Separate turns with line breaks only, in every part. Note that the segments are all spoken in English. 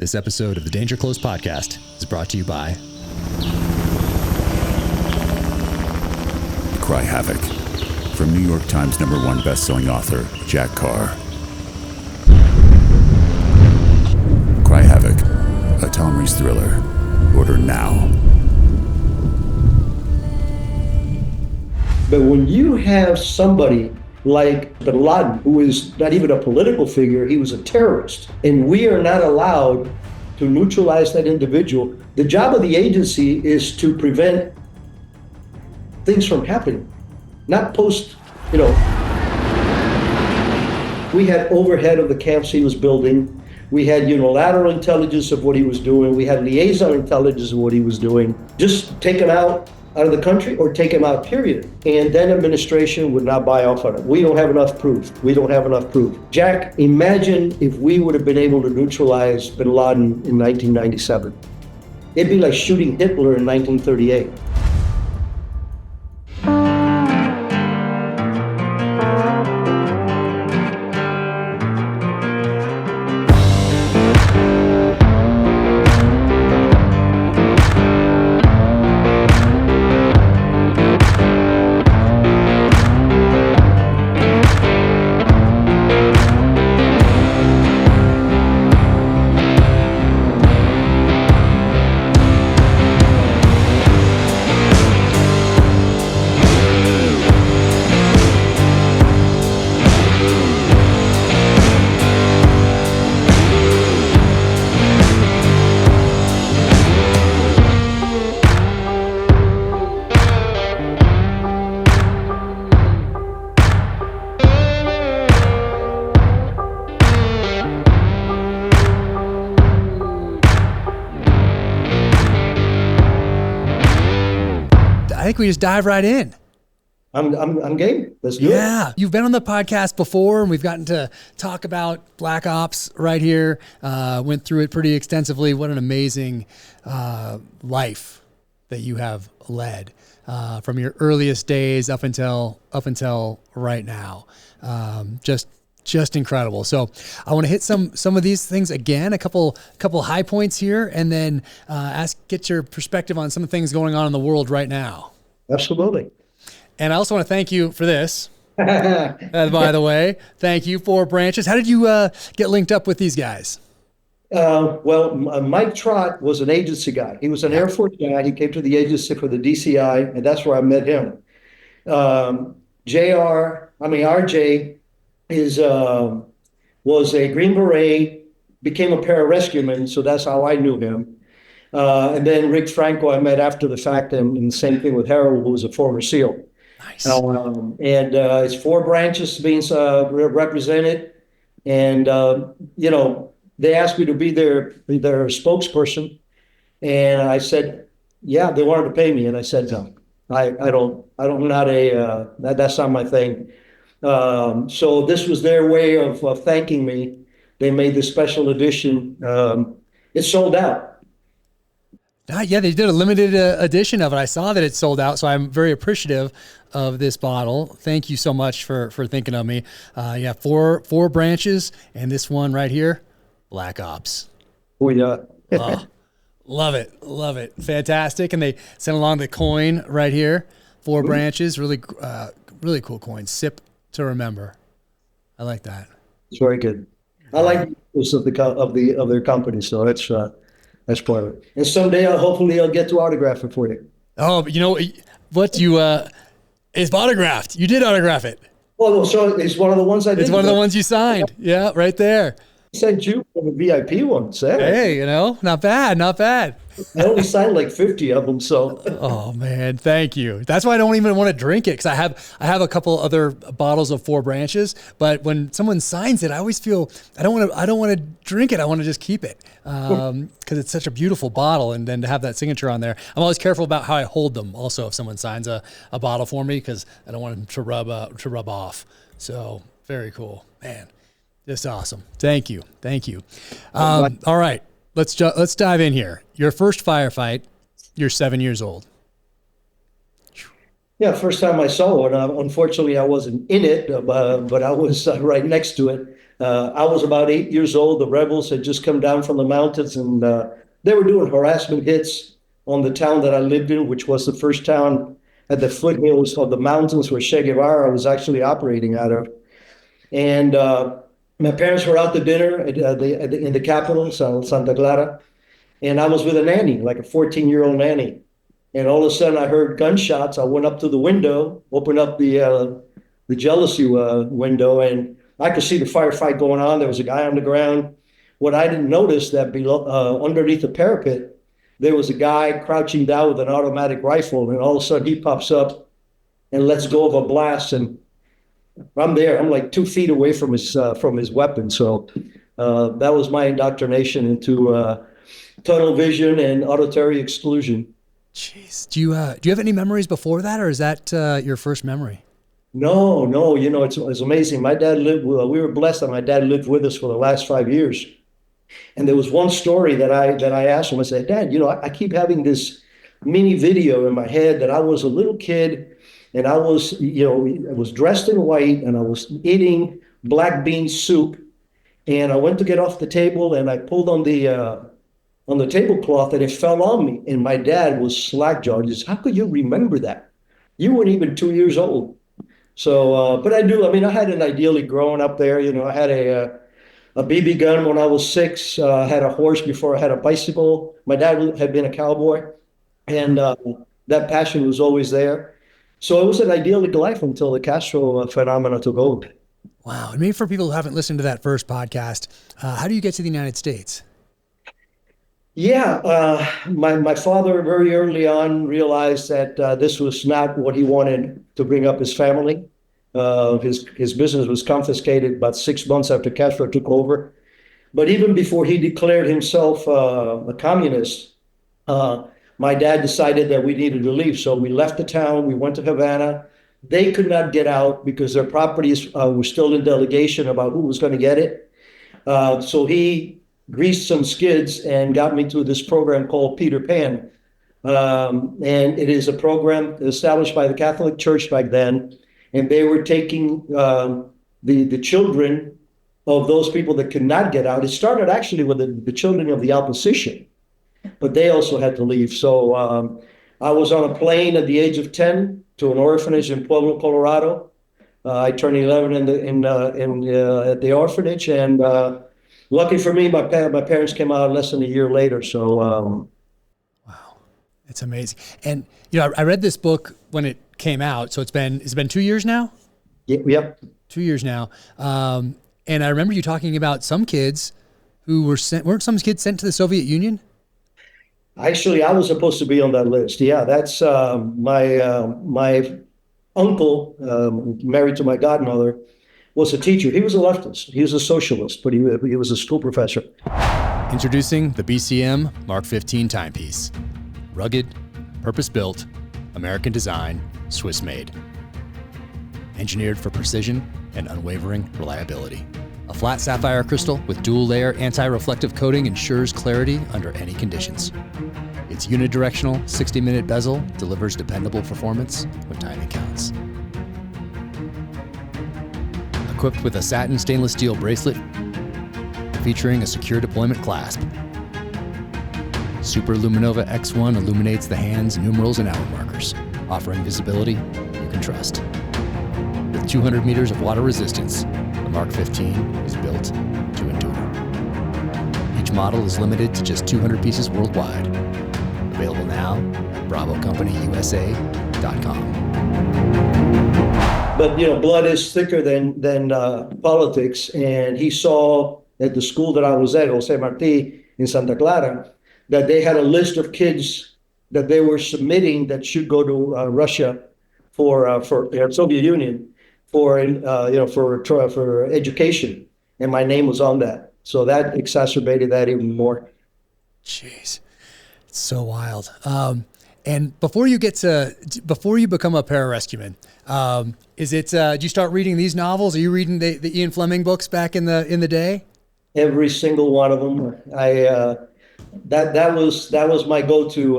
This episode of the Danger Close podcast is brought to you by
Cry Havoc, from New York Times #1 best-selling author Jack Carr. Cry Havoc, a Tom Reese thriller. Order now.
But when you have somebody like bin Laden, who is not even a political figure, he was a terrorist, and we are not allowed to neutralize that individual, the job of the agency is to prevent things from happening, not post, We had overhead of the camps he was building. We had unilateral intelligence of what he was doing. We had liaison intelligence of what he was doing. Just take him out of the country or take him out, period. And then administration would not buy off on it. We don't have enough proof. Jack, imagine if we would have been able to neutralize bin Laden in 1997. It'd be like shooting Hitler in 1938.
I think we just dive right in.
I'm game. Let's do it.
Yeah. You've been on the podcast before, and we've gotten to talk about Black Ops right here. Went through it pretty extensively. What an amazing life that you have led from your earliest days up until right now. Just incredible. So I want to hit some of these things again, a couple high points here, and then get your perspective on some of the things going on in the world right now.
Absolutely.
And I also want to thank you for this. By the way, thank you for Branches. How did you get linked up with these guys?
Mike Trott was an agency guy. He was an Air Force guy. He came to the agency for the DCI, and that's where I met him. RJ was a Green Beret, became a pararescueman, so that's how I knew him. And then Rick Franco I met after the fact, and the same thing with Harold, who was a former SEAL.
Nice.
It's 4 branches being represented, and they asked me to be their spokesperson, and I said, yeah, they wanted to pay me, and I said no, that's not my thing. So this was their way of thanking me. They made this special edition. It sold out.
Yeah, they did a limited edition of it. I saw that it sold out, so I'm very appreciative of this bottle. Thank you so much for thinking of me. 4 branches, and this one right here, Black Ops.
Oh, yeah.
Love it. Fantastic. And they sent along the coin right here, 4 branches. Really cool coin. Sip to remember. I like that.
It's very good. I like this of their company, so that's part of it. And someday, hopefully, I'll get to autograph it for you.
Oh, you know what? It's autographed. You did autograph it.
Oh, so it's one of the ones I did.
It's one of the ones you signed. Yeah, right there.
I sent you a VIP one.
Hey, not bad.
I only signed like 50 of them, so.
Oh man, thank you. That's why I don't even want to drink it, because I have a couple other bottles of 4 branches. But when someone signs it, I always feel I don't want to drink it. I want to just keep it because it's such a beautiful bottle, and then to have that signature on there. I'm always careful about how I hold them. Also, if someone signs a bottle for me, because I don't want them to rub off. So very cool, man. Just awesome. Thank you. All right. Let's dive in here. Your first firefight, you're 7 years old.
Yeah, first time I saw one. Unfortunately, I wasn't in it, but I was right next to it. I was about 8 years old. The rebels had just come down from the mountains, and they were doing harassment hits on the town that I lived in, which was the first town at the foothills of the mountains where Che Guevara was actually operating out of. And my parents were out to dinner in the capital, Santa Clara, and I was with a nanny, like a 14-year-old nanny. And all of a sudden, I heard gunshots. I went up to the window, opened up the jealousy window, and I could see the firefight going on. There was a guy on the ground. What I didn't notice that below, underneath the parapet, there was a guy crouching down with an automatic rifle, and all of a sudden he pops up and lets go of a blast, and I'm there. I'm like 2 feet away from his weapon. So that was my indoctrination into tunnel vision and auditory exclusion.
Jeez, do you have any memories before that, or is that your first memory?
No. It's amazing. My dad lived. We were blessed that my dad lived with us for the last 5 years. And there was one story that I asked him. I said, Dad, I keep having this mini video in my head that I was a little kid, and I was dressed in white, and I was eating black bean soup, and I went to get off the table, and I pulled on the tablecloth, and it fell on me. And my dad was slack-jawed. He says, how could you remember that? You weren't even 2 years old. So, but I do. I mean, I had an ideally growing up there. I had a BB gun when I was 6. I had a horse before I had a bicycle. My dad had been a cowboy, and that passion was always there. So it was an idyllic life until the Castro phenomena took over.
Wow. And maybe for people who haven't listened to that first podcast, how do you get to the United States?
Yeah, my father very early on realized that this was not what he wanted to bring up his family. His business was confiscated about 6 months after Castro took over. But even before he declared himself a communist, my dad decided that we needed to leave. So we left the town. We went to Havana. They could not get out because their properties were still in delegation about who was going to get it. So he greased some skids and got me to this program called Peter Pan. And it is a program established by the Catholic Church back then. And they were taking the children of those people that could not get out. It started actually with the children of the opposition, but they also had to leave. So I was on a plane at the age of 10 to an orphanage in Pueblo, Colorado. I turned 11 at the orphanage, and lucky for me, my parents came out less than a year later. So,
wow, it's amazing. And I read this book when it came out. So it's been 2 years now.
Yep.
2 years now. And I remember you talking about some kids who weren't some kids sent to the Soviet Union?
Actually, I was supposed to be on that list. Yeah, that's my uncle, married to my godmother, was a teacher. He was a leftist. He was a socialist, but he was a school professor.
Introducing the BCM Mark 15 timepiece. Rugged, purpose-built, American design, Swiss made. Engineered for precision and unwavering reliability. A flat sapphire crystal with dual-layer anti-reflective coating ensures clarity under any conditions. Its unidirectional 60-minute bezel delivers dependable performance when timing counts. Equipped with a satin stainless steel bracelet featuring a secure deployment clasp. Super Luminova X1 illuminates the hand's numerals and hour markers, offering visibility you can trust. With 200 meters of water resistance, the Mark 15 is built to endure. Each model is limited to just 200 pieces worldwide. Available now at BravoCompanyUSA.com.
But blood is thicker than politics, and he saw at the school that I was at, Jose Marti in Santa Clara, that they had a list of kids that they were submitting that should go to Russia for Soviet Union for education, and my name was on that. So that exacerbated that even more.
Jeez, it's so wild. And before you become a pararescueman, did you start reading these novels? Are you reading the Ian Fleming books back in the day?
Every single one of them. That was my go-to.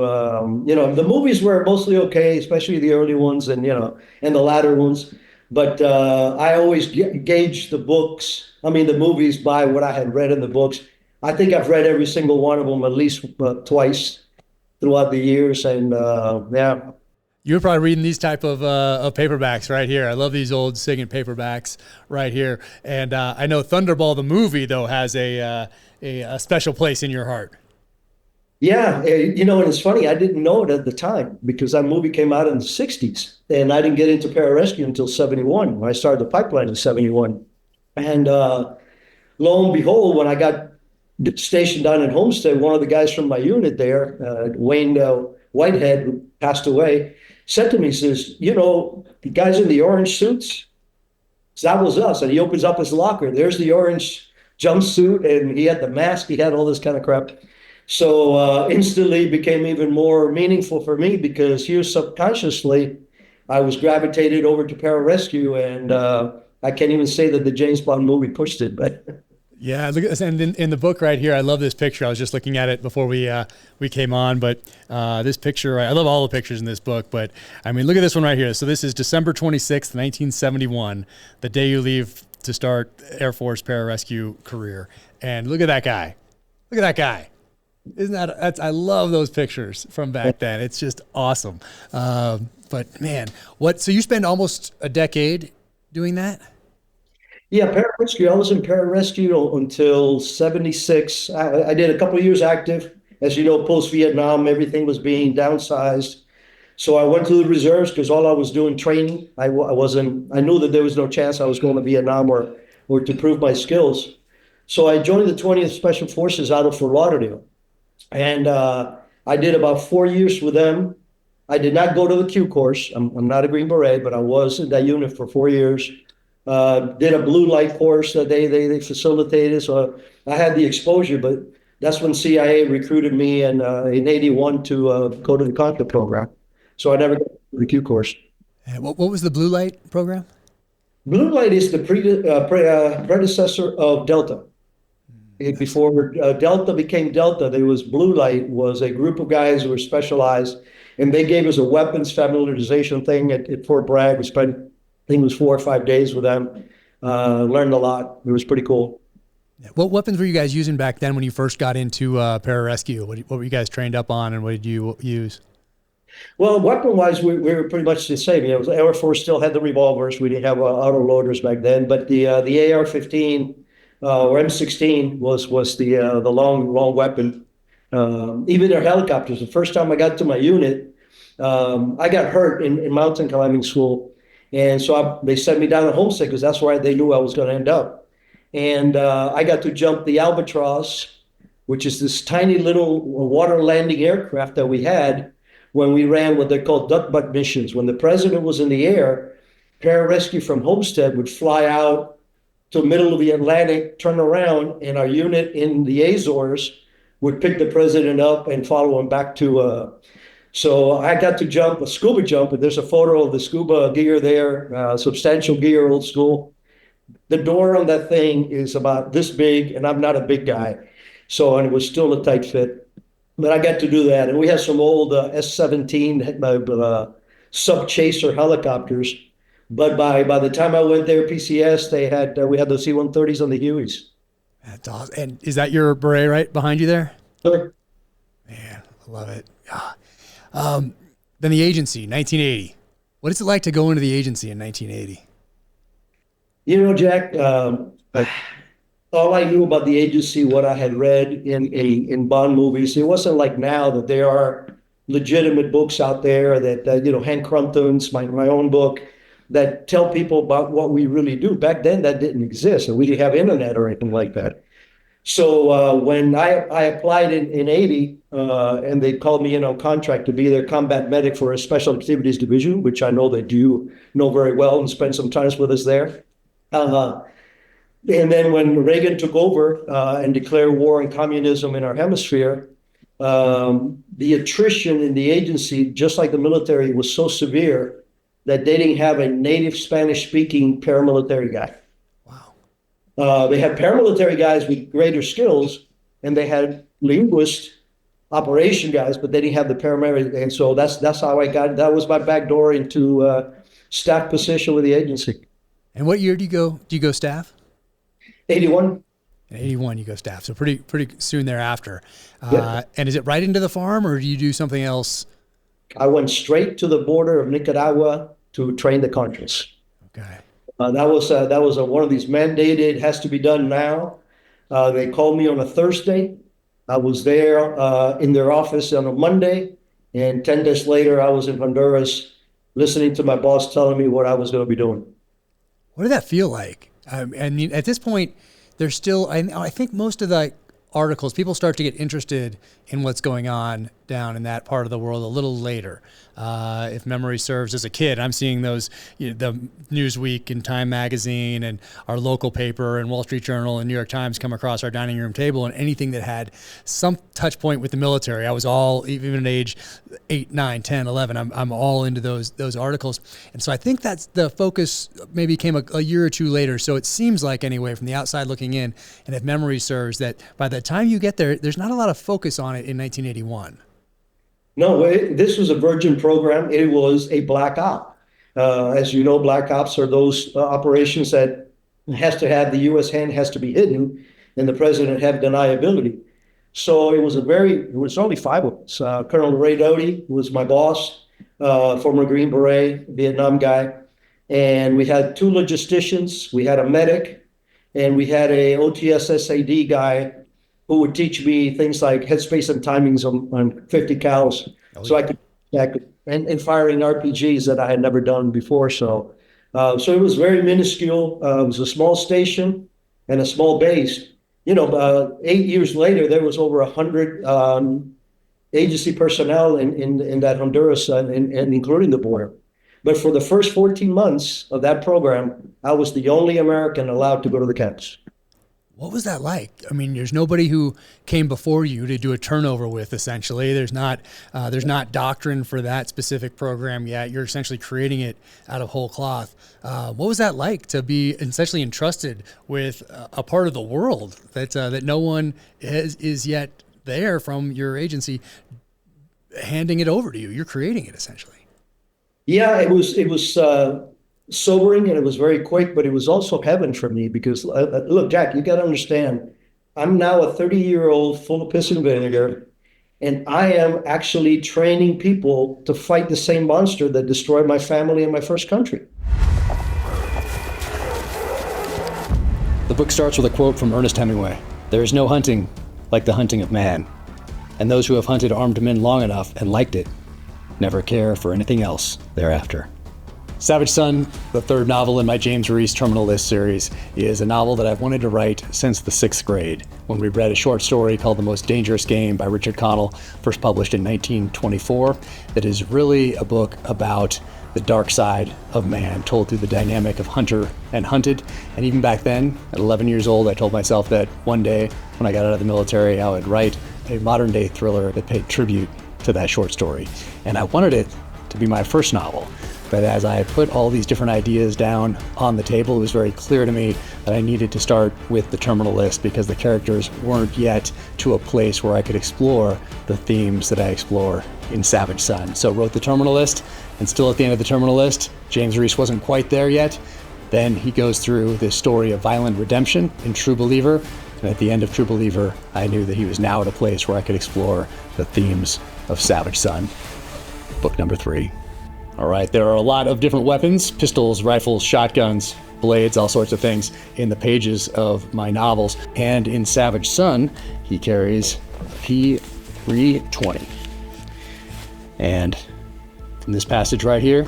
The movies were mostly okay, especially the early ones and the latter ones. But I always gauge the books, I mean, the movies by what I had read in the books. I think I've read every single one of them at least twice throughout the years. And yeah.
You're probably reading these type of paperbacks right here. I love these old singing paperbacks right here. And I know Thunderball the movie though has a special place in your heart.
Yeah, and it's funny, I didn't know it at the time because that movie came out in the 60s and I didn't get into Pararescue until 71. I started the pipeline in 71. And lo and behold, when I got stationed down in Homestead, one of the guys from my unit there, Wayne Whitehead, who passed away, said to me, he says, the guys in the orange suits, that was us. And he opens up his locker. There's the orange jumpsuit and he had the mask, he had all this kind of crap. So instantly became even more meaningful for me because here subconsciously I was gravitated over to Pararescue, and I can't even say that the James Bond movie pushed it, but
yeah, look at this. And in the book right here, I love this picture. I was just looking at it before we came on, but this picture, I love all the pictures in this book, but I mean, look at this one right here. So this is December 26th, 1971, the day you leave to start Air Force Pararescue career. And look at that guy. Look at that guy. Isn't that's I love those pictures from back then. It's just awesome. But man, so you spend almost a decade doing that?
yeah, Pararescue. I was in Pararescue until 76. I did a couple of years active. As you know, post-Vietnam, everything was being downsized. So I went to the reserves because all I was doing training. I knew that there was no chance I was going to Vietnam or to prove my skills. So I joined the 20th Special Forces out of Fort Lauderdale. And I did about 4 years with them. I did not go to the Q course. I'm not a Green Beret, but I was in that unit for 4 years. Did a blue light course that they facilitated. So I had the exposure, but that's when CIA recruited me in 81 to go to the Contra program. So I never got to the Q course.
What was the blue light program?
Blue light is the predecessor of Delta. Before Delta became Delta, there was Blue Light, was a group of guys who were specialized, and they gave us a weapons familiarization thing at Fort Bragg. We spent, I think it was 4 or 5 days with them, learned a lot. It was pretty cool.
What weapons were you guys using back then when you first got into Pararescue? What were you guys trained up on, and what did you use?
Well, weapon-wise, we were pretty much the same. The Air Force still had the revolvers. We didn't have auto loaders back then, but the AR-15 or M16 was the long weapon. Even their helicopters. The first time I got to my unit, I got hurt in mountain climbing school, and so they sent me down to Homestead because that's where they knew I was going to end up. And I got to jump the Albatross, which is this tiny little water landing aircraft that we had when we ran what they called duck butt missions. When the president was in the air, Pararescue from Homestead would fly out to the middle of the Atlantic, turn around, and our unit in the Azores would pick the president up and follow him back to. So I got to jump a scuba jump, and there's a photo of the scuba gear there, substantial gear, old school. The door on that thing is about this big, and I'm not a big guy, and it was still a tight fit. But I got to do that, and we had some old S-17 sub-chaser helicopters. But by the time I went there, PCS, we had the C-130s on the Hueys.
That's awesome. And is that your beret right behind you there?
Sure.
Man, I love it. Then the agency, 1980. What is it like to go into the agency in 1980?
Jack, all I knew about the agency, what I had read in Bond movies, it wasn't like now that there are legitimate books out there that Hank Crumpton's, my own book, that tell people about what we really do. Back then, that didn't exist, and we didn't have internet or anything like that. So when I applied in 80, and they called me in on contract to be their combat medic for a special activities division, which I know that you know very well and spent some time with us there. And then when Reagan took over and declared war on communism in our hemisphere, the attrition in the agency, just like the military, was so severe that they didn't have a native Spanish-speaking paramilitary guy. Wow. They had paramilitary guys with greater skills, and they had linguist operation guys, but they didn't have the paramilitary. And so that's how I got. That was my back door into staff position with the agency.
And what year do you go staff?
81.
In 81, you go staff. So pretty soon thereafter.
Yeah.
And is it right into the farm, or do you do something else?
I went straight to the border of Nicaragua to train the Contras.
Okay.
That was one of these mandated, has to be done now. They called me on a Thursday. I was there in their office on a Monday, and 10 days later, I was in Honduras listening to my boss telling me what I was going to be doing.
What did that feel like? I mean, at this point, there's still, I think most of the articles, people start to get interested in what's going on down in that part of the world a little later. If memory serves, as a kid, I'm seeing those, the Newsweek and Time Magazine and our local paper and Wall Street Journal and New York Times come across our dining room table, and anything that had some touch point with the military, I was all, even at age 8, 9, 10, 11, I'm all into those articles. And so I think that's the focus maybe came a year or two later. So it seems like, anyway, from the outside looking in, and if memory serves, that by the time you get there, there's not a lot of focus on it in 1981.
No, this was a virgin program. It was a black op. As you know, black ops are those operations that has to have the U.S. hand has to be hidden, and the president have deniability. So it was only 5 of us. Colonel Ray Doty was my boss, former Green Beret, Vietnam guy. And we had 2 logisticians, we had a medic, and we had a OTS SAD guy who would teach me things like headspace and timings on 50 cals. So I could and firing RPGs that I had never done before. So it was very minuscule. It was a small station and a small base. 8 years later, there was over 100 agency personnel in that Honduras and including the border. But for the first 14 months of that program, I was the only American allowed to go to the camps.
What was that like? I mean, there's nobody who came before you to do a turnover with, essentially. There's not doctrine for that specific program yet. You're essentially creating it out of whole cloth. What was that like to be essentially entrusted with a part of the world that no one is yet there from your agency handing it over to you? You're creating it, essentially. Yeah,
it was sobering, and it was very quick, but it was also heaven for me because, look, Jack, you got to understand, I'm now a 30-year-old full of piss and vinegar, and I am actually training people to fight the same monster that destroyed my family and my first country.
The book starts with a quote from Ernest Hemingway. "There is no hunting like the hunting of man, and those who have hunted armed men long enough and liked it never care for anything else thereafter." Savage Son, the 3rd novel in my James Reese Terminal List series, is a novel that I've wanted to write since the 6th grade, when we read a short story called The Most Dangerous Game by Richard Connell, first published in 1924. That is really a book about the dark side of man, told through the dynamic of hunter and hunted. And even back then, at 11 years old, I told myself that one day, when I got out of the military, I would write a modern-day thriller that paid tribute to that short story. And I wanted it to be my first novel. But as I put all these different ideas down on the table, it was very clear to me that I needed to start with the Terminal List because the characters weren't yet to a place where I could explore the themes that I explore in Savage Son. So wrote the Terminal List, and still at the end of the Terminal List, James Reese wasn't quite there yet. Then he goes through this story of violent redemption in True Believer, and at the end of True Believer, I knew that he was now at a place where I could explore the themes of Savage Son. Book number 3. All right, there are a lot of different weapons, pistols, rifles, shotguns, blades, all sorts of things in the pages of my novels. And in Savage Son, he carries P320. And in this passage right here,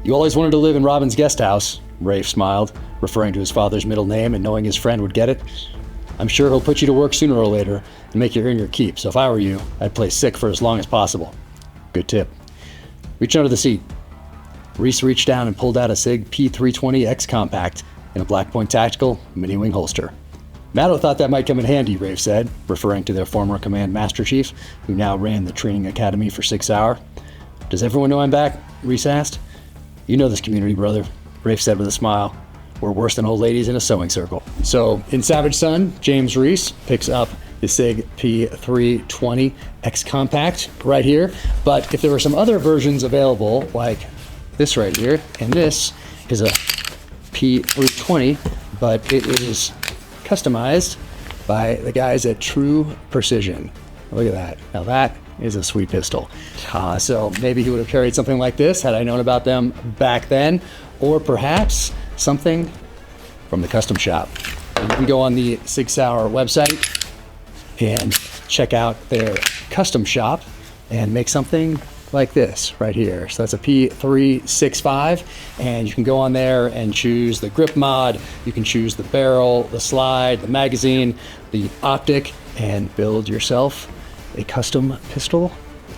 "You always wanted to live in Robin's guest house," Rafe smiled, referring to his father's middle name and knowing his friend would get it. "I'm sure he'll put you to work sooner or later and make you earn your keep. So if I were you, I'd play sick for as long as possible." Good tip. Reach under the seat. Reese reached down and pulled out a Sig P320 X Compact in a Black Point Tactical mini-wing holster. "Maddo thought that might come in handy," Rafe said, referring to their former Command Master Chief, who now ran the training academy for Sig Sauer. "Does everyone know I'm back?" Reese asked. "You know this community, brother," Rafe said with a smile. "We're worse than old ladies in a sewing circle." So in Savage Son, James Reese picks up the Sig P320 X Compact right here. But if there were some other versions available, like this right here. And this is a P320, but it is customized by the guys at True Precision. Look at that. Now that is a sweet pistol. So maybe he would have carried something like this had I known about them back then, or perhaps something from the custom shop. And you can go on the Sig Sauer website and check out their custom shop and make something like this right here. So that's a P365, and you can go on there and choose the grip mod. You can choose the barrel, the slide, the magazine, the optic, and build yourself a custom pistol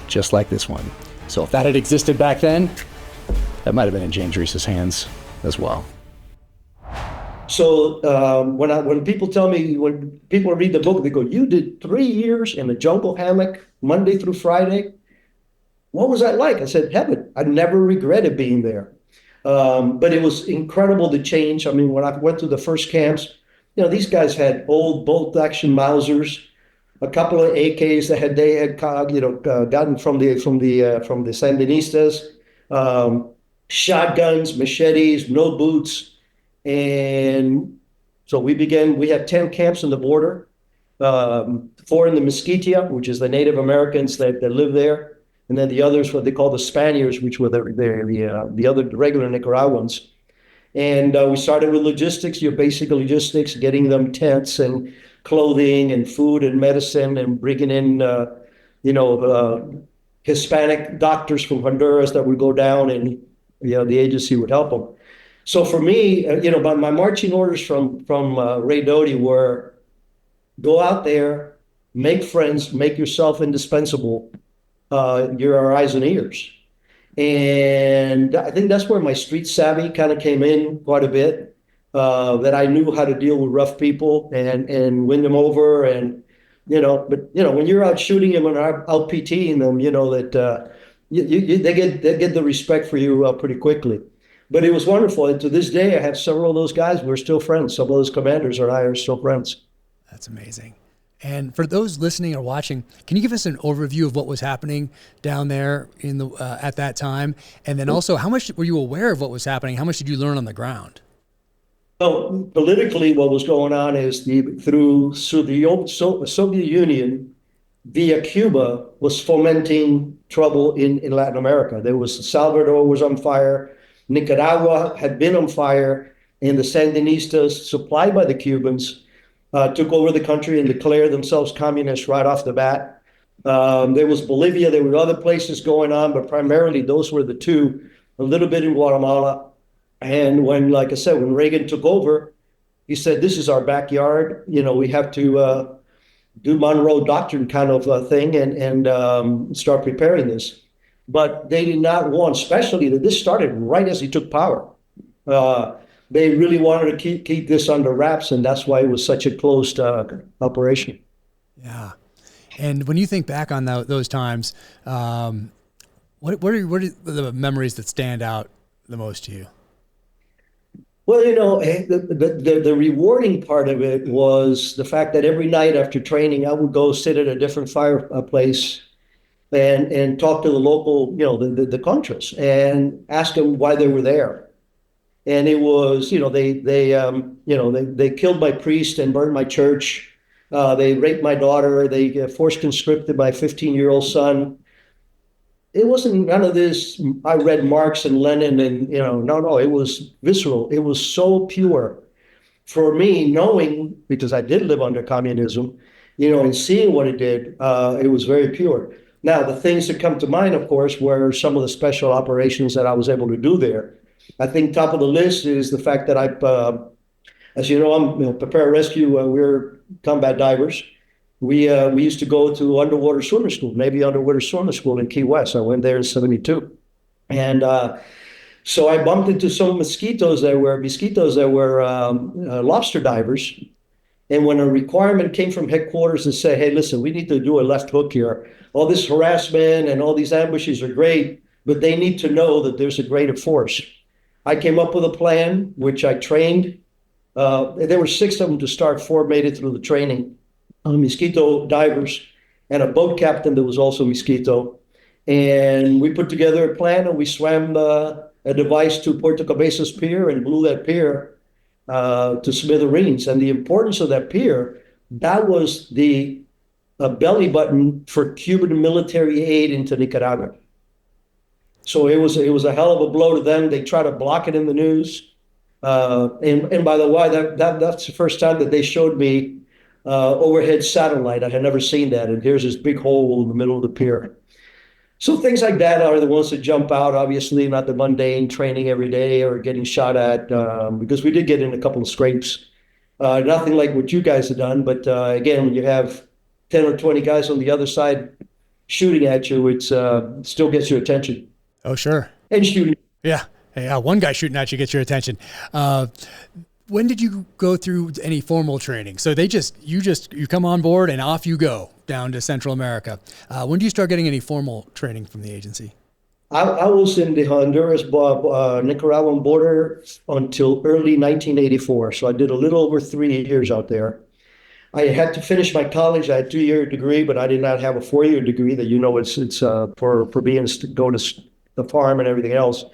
just like this one. So if that had existed back then, that might have been in James Reese's hands as well.
So when people tell me, when people read the book, they go, "You did 3 years in a jungle hammock, Monday through Friday. What was that like?" I said, "Heaven." I never regretted being there. But it was incredible to change. I mean, when I went to the first camps, these guys had old bolt-action Mausers, a couple of AKs that they had gotten from the Sandinistas, shotguns, machetes, no boots. And so we had 10 camps on the border, 4 in the Mesquitia, which is the Native Americans that live there, and then the others, what they call the Spaniards, which were the other regular Nicaraguans. And we started with logistics, your basic logistics, getting them tents and clothing and food and medicine, and bringing in, Hispanic doctors from Honduras that would go down, and the agency would help them. So for me, my marching orders from Ray Doty were, go out there, make friends, make yourself indispensable. You're our eyes and ears. And I think that's where my street savvy kind of came in quite a bit, that I knew how to deal with rough people and win them over. And, when you're out shooting them and out PTing them, that they get the respect for you pretty quickly. But it was wonderful. And to this day, I have several of those guys. We're still friends. Some of those commanders and I are still friends.
That's amazing. And for those listening or watching, can you give us an overview of what was happening down there at that time? And then also, how much were you aware of what was happening? How much did you learn on the ground?
Well, politically, what was going on is through the old Soviet Union, via Cuba, was fomenting trouble in Latin America. Salvador was on fire. Nicaragua had been on fire, and the Sandinistas, supplied by the Cubans, took over the country and declared themselves communists right off the bat. There was Bolivia, there were other places going on, but primarily those were the two, a little bit in Guatemala. And like I said, when Reagan took over, he said, "This is our backyard. We have to do Monroe Doctrine kind of thing and start preparing this." But they did not want, especially that this started right as he took power. They really wanted to keep this under wraps, and that's why it was such a closed operation.
Yeah. And when you think back on those times, what are the memories that stand out the most to you?
Well, the rewarding part of it was the fact that every night after training, I would go sit at a different fireplace and talk to the local, the Contras, and ask them why they were there. And it was, they killed my priest and burned my church. They raped my daughter. They forced conscripted my 15-year-old son. It wasn't none of this. I read Marx and Lenin and, no, it was visceral. It was so pure. For me, knowing, because I did live under communism, and seeing what it did, it was very pure. Now, the things that come to mind, of course, were some of the special operations that I was able to do there. I think top of the list is the fact that as you know, I'm Pararescue. We're combat divers. We used to go to underwater swimmer school, Navy underwater swimmer school in Key West. I went there in '72, and so I bumped into some mosquitoes that were lobster divers. And when a requirement came from headquarters to say, "Hey, listen, we need to do a left hook here. All this harassment and all these ambushes are great, but they need to know that there's a greater force." I came up with a plan, which I trained. There were 6 of them to start. 4 made it through the training. Mosquito divers and a boat captain that was also mosquito. And we put together a plan, and we swam a device to Puerto Cabezas Pier and blew that pier to smithereens. And the importance of that pier, that was the belly button for Cuban military aid into Nicaragua. So it was a hell of a blow to them. They try to block it in the news. And by the way, that's the first time that they showed me overhead satellite. I had never seen that. And here's this big hole in the middle of the pier. So things like that are the ones that jump out, obviously, not the mundane training every day or getting shot at, because we did get in a couple of scrapes. Nothing like what you guys have done. But again, when you have 10 or 20 guys on the other side shooting at you, it still gets your attention.
Oh, sure.
And shooting.
Yeah. Yeah, one guy shooting at you gets your attention. When did you go through any formal training? So you come on board and off you go down to Central America. When do you start getting any formal training from the agency?
I was in the Honduras, Nicaraguan border until early 1984. So I did a little over 3 years out there. I had to finish my college. I had a 2-year degree, but I did not have a 4-year degree that, it's for being go to the farm and everything else.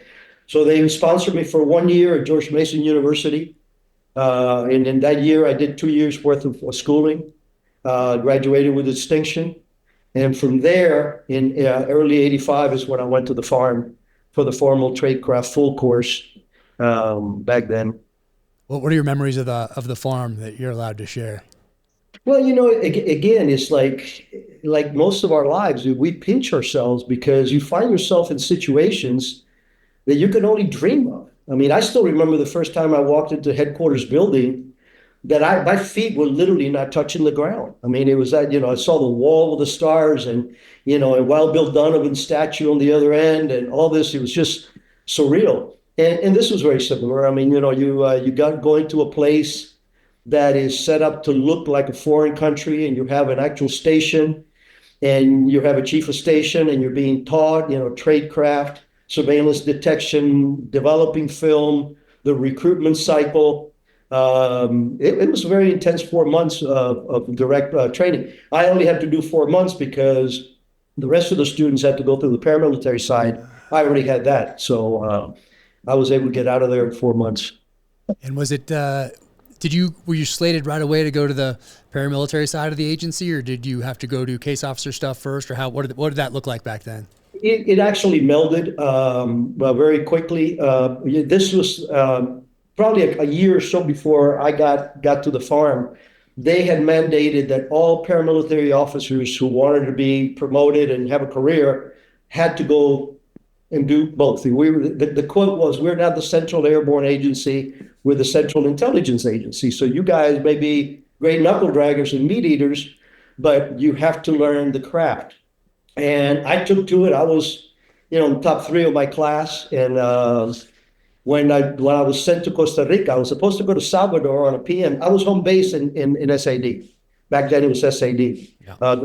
So they sponsored me for 1 year at George Mason University. And in that year, I did 2 years worth of schooling, graduated with distinction. And from there, in early 85 is when I went to the farm for the formal tradecraft full course back then.
What are your memories of the farm that you're allowed to share?
Well, again, it's like most of our lives, we pinch ourselves because you find yourself in situations that you can only dream of. I mean, I still remember the first time I walked into headquarters building that my feet were literally not touching the ground. I mean, it was that, I saw the wall with the stars and, a Wild Bill Donovan's statue on the other end and all this. It was just surreal. And this was very similar. I mean, you got going to a place that is set up to look like a foreign country, and you have an actual station, and you have a chief of station, and you're being taught, tradecraft, surveillance detection, developing film, the recruitment cycle. It was a very intense 4 months of direct training. I only had to do 4 months because the rest of the students had to go through the paramilitary side. I already had that. So I was able to get out of there in 4 months.
And was it, were you slated right away to go to the paramilitary side of the agency, or did you have to go do case officer stuff first, or what did that look like back then?
It actually melded very quickly. This was probably a year or so before I got to the farm. They had mandated that all paramilitary officers who wanted to be promoted and have a career had to go and do both. The quote was, "We're not the Central Airborne Agency, we're the Central Intelligence Agency. So you guys may be great knuckle draggers and meat eaters, but you have to learn the craft." And I took to it. I was, in the top 3 of my class. And when I was sent to Costa Rica, I was supposed to go to Salvador on a PM. I was home base in SAD. Back then it was SAD. Yeah.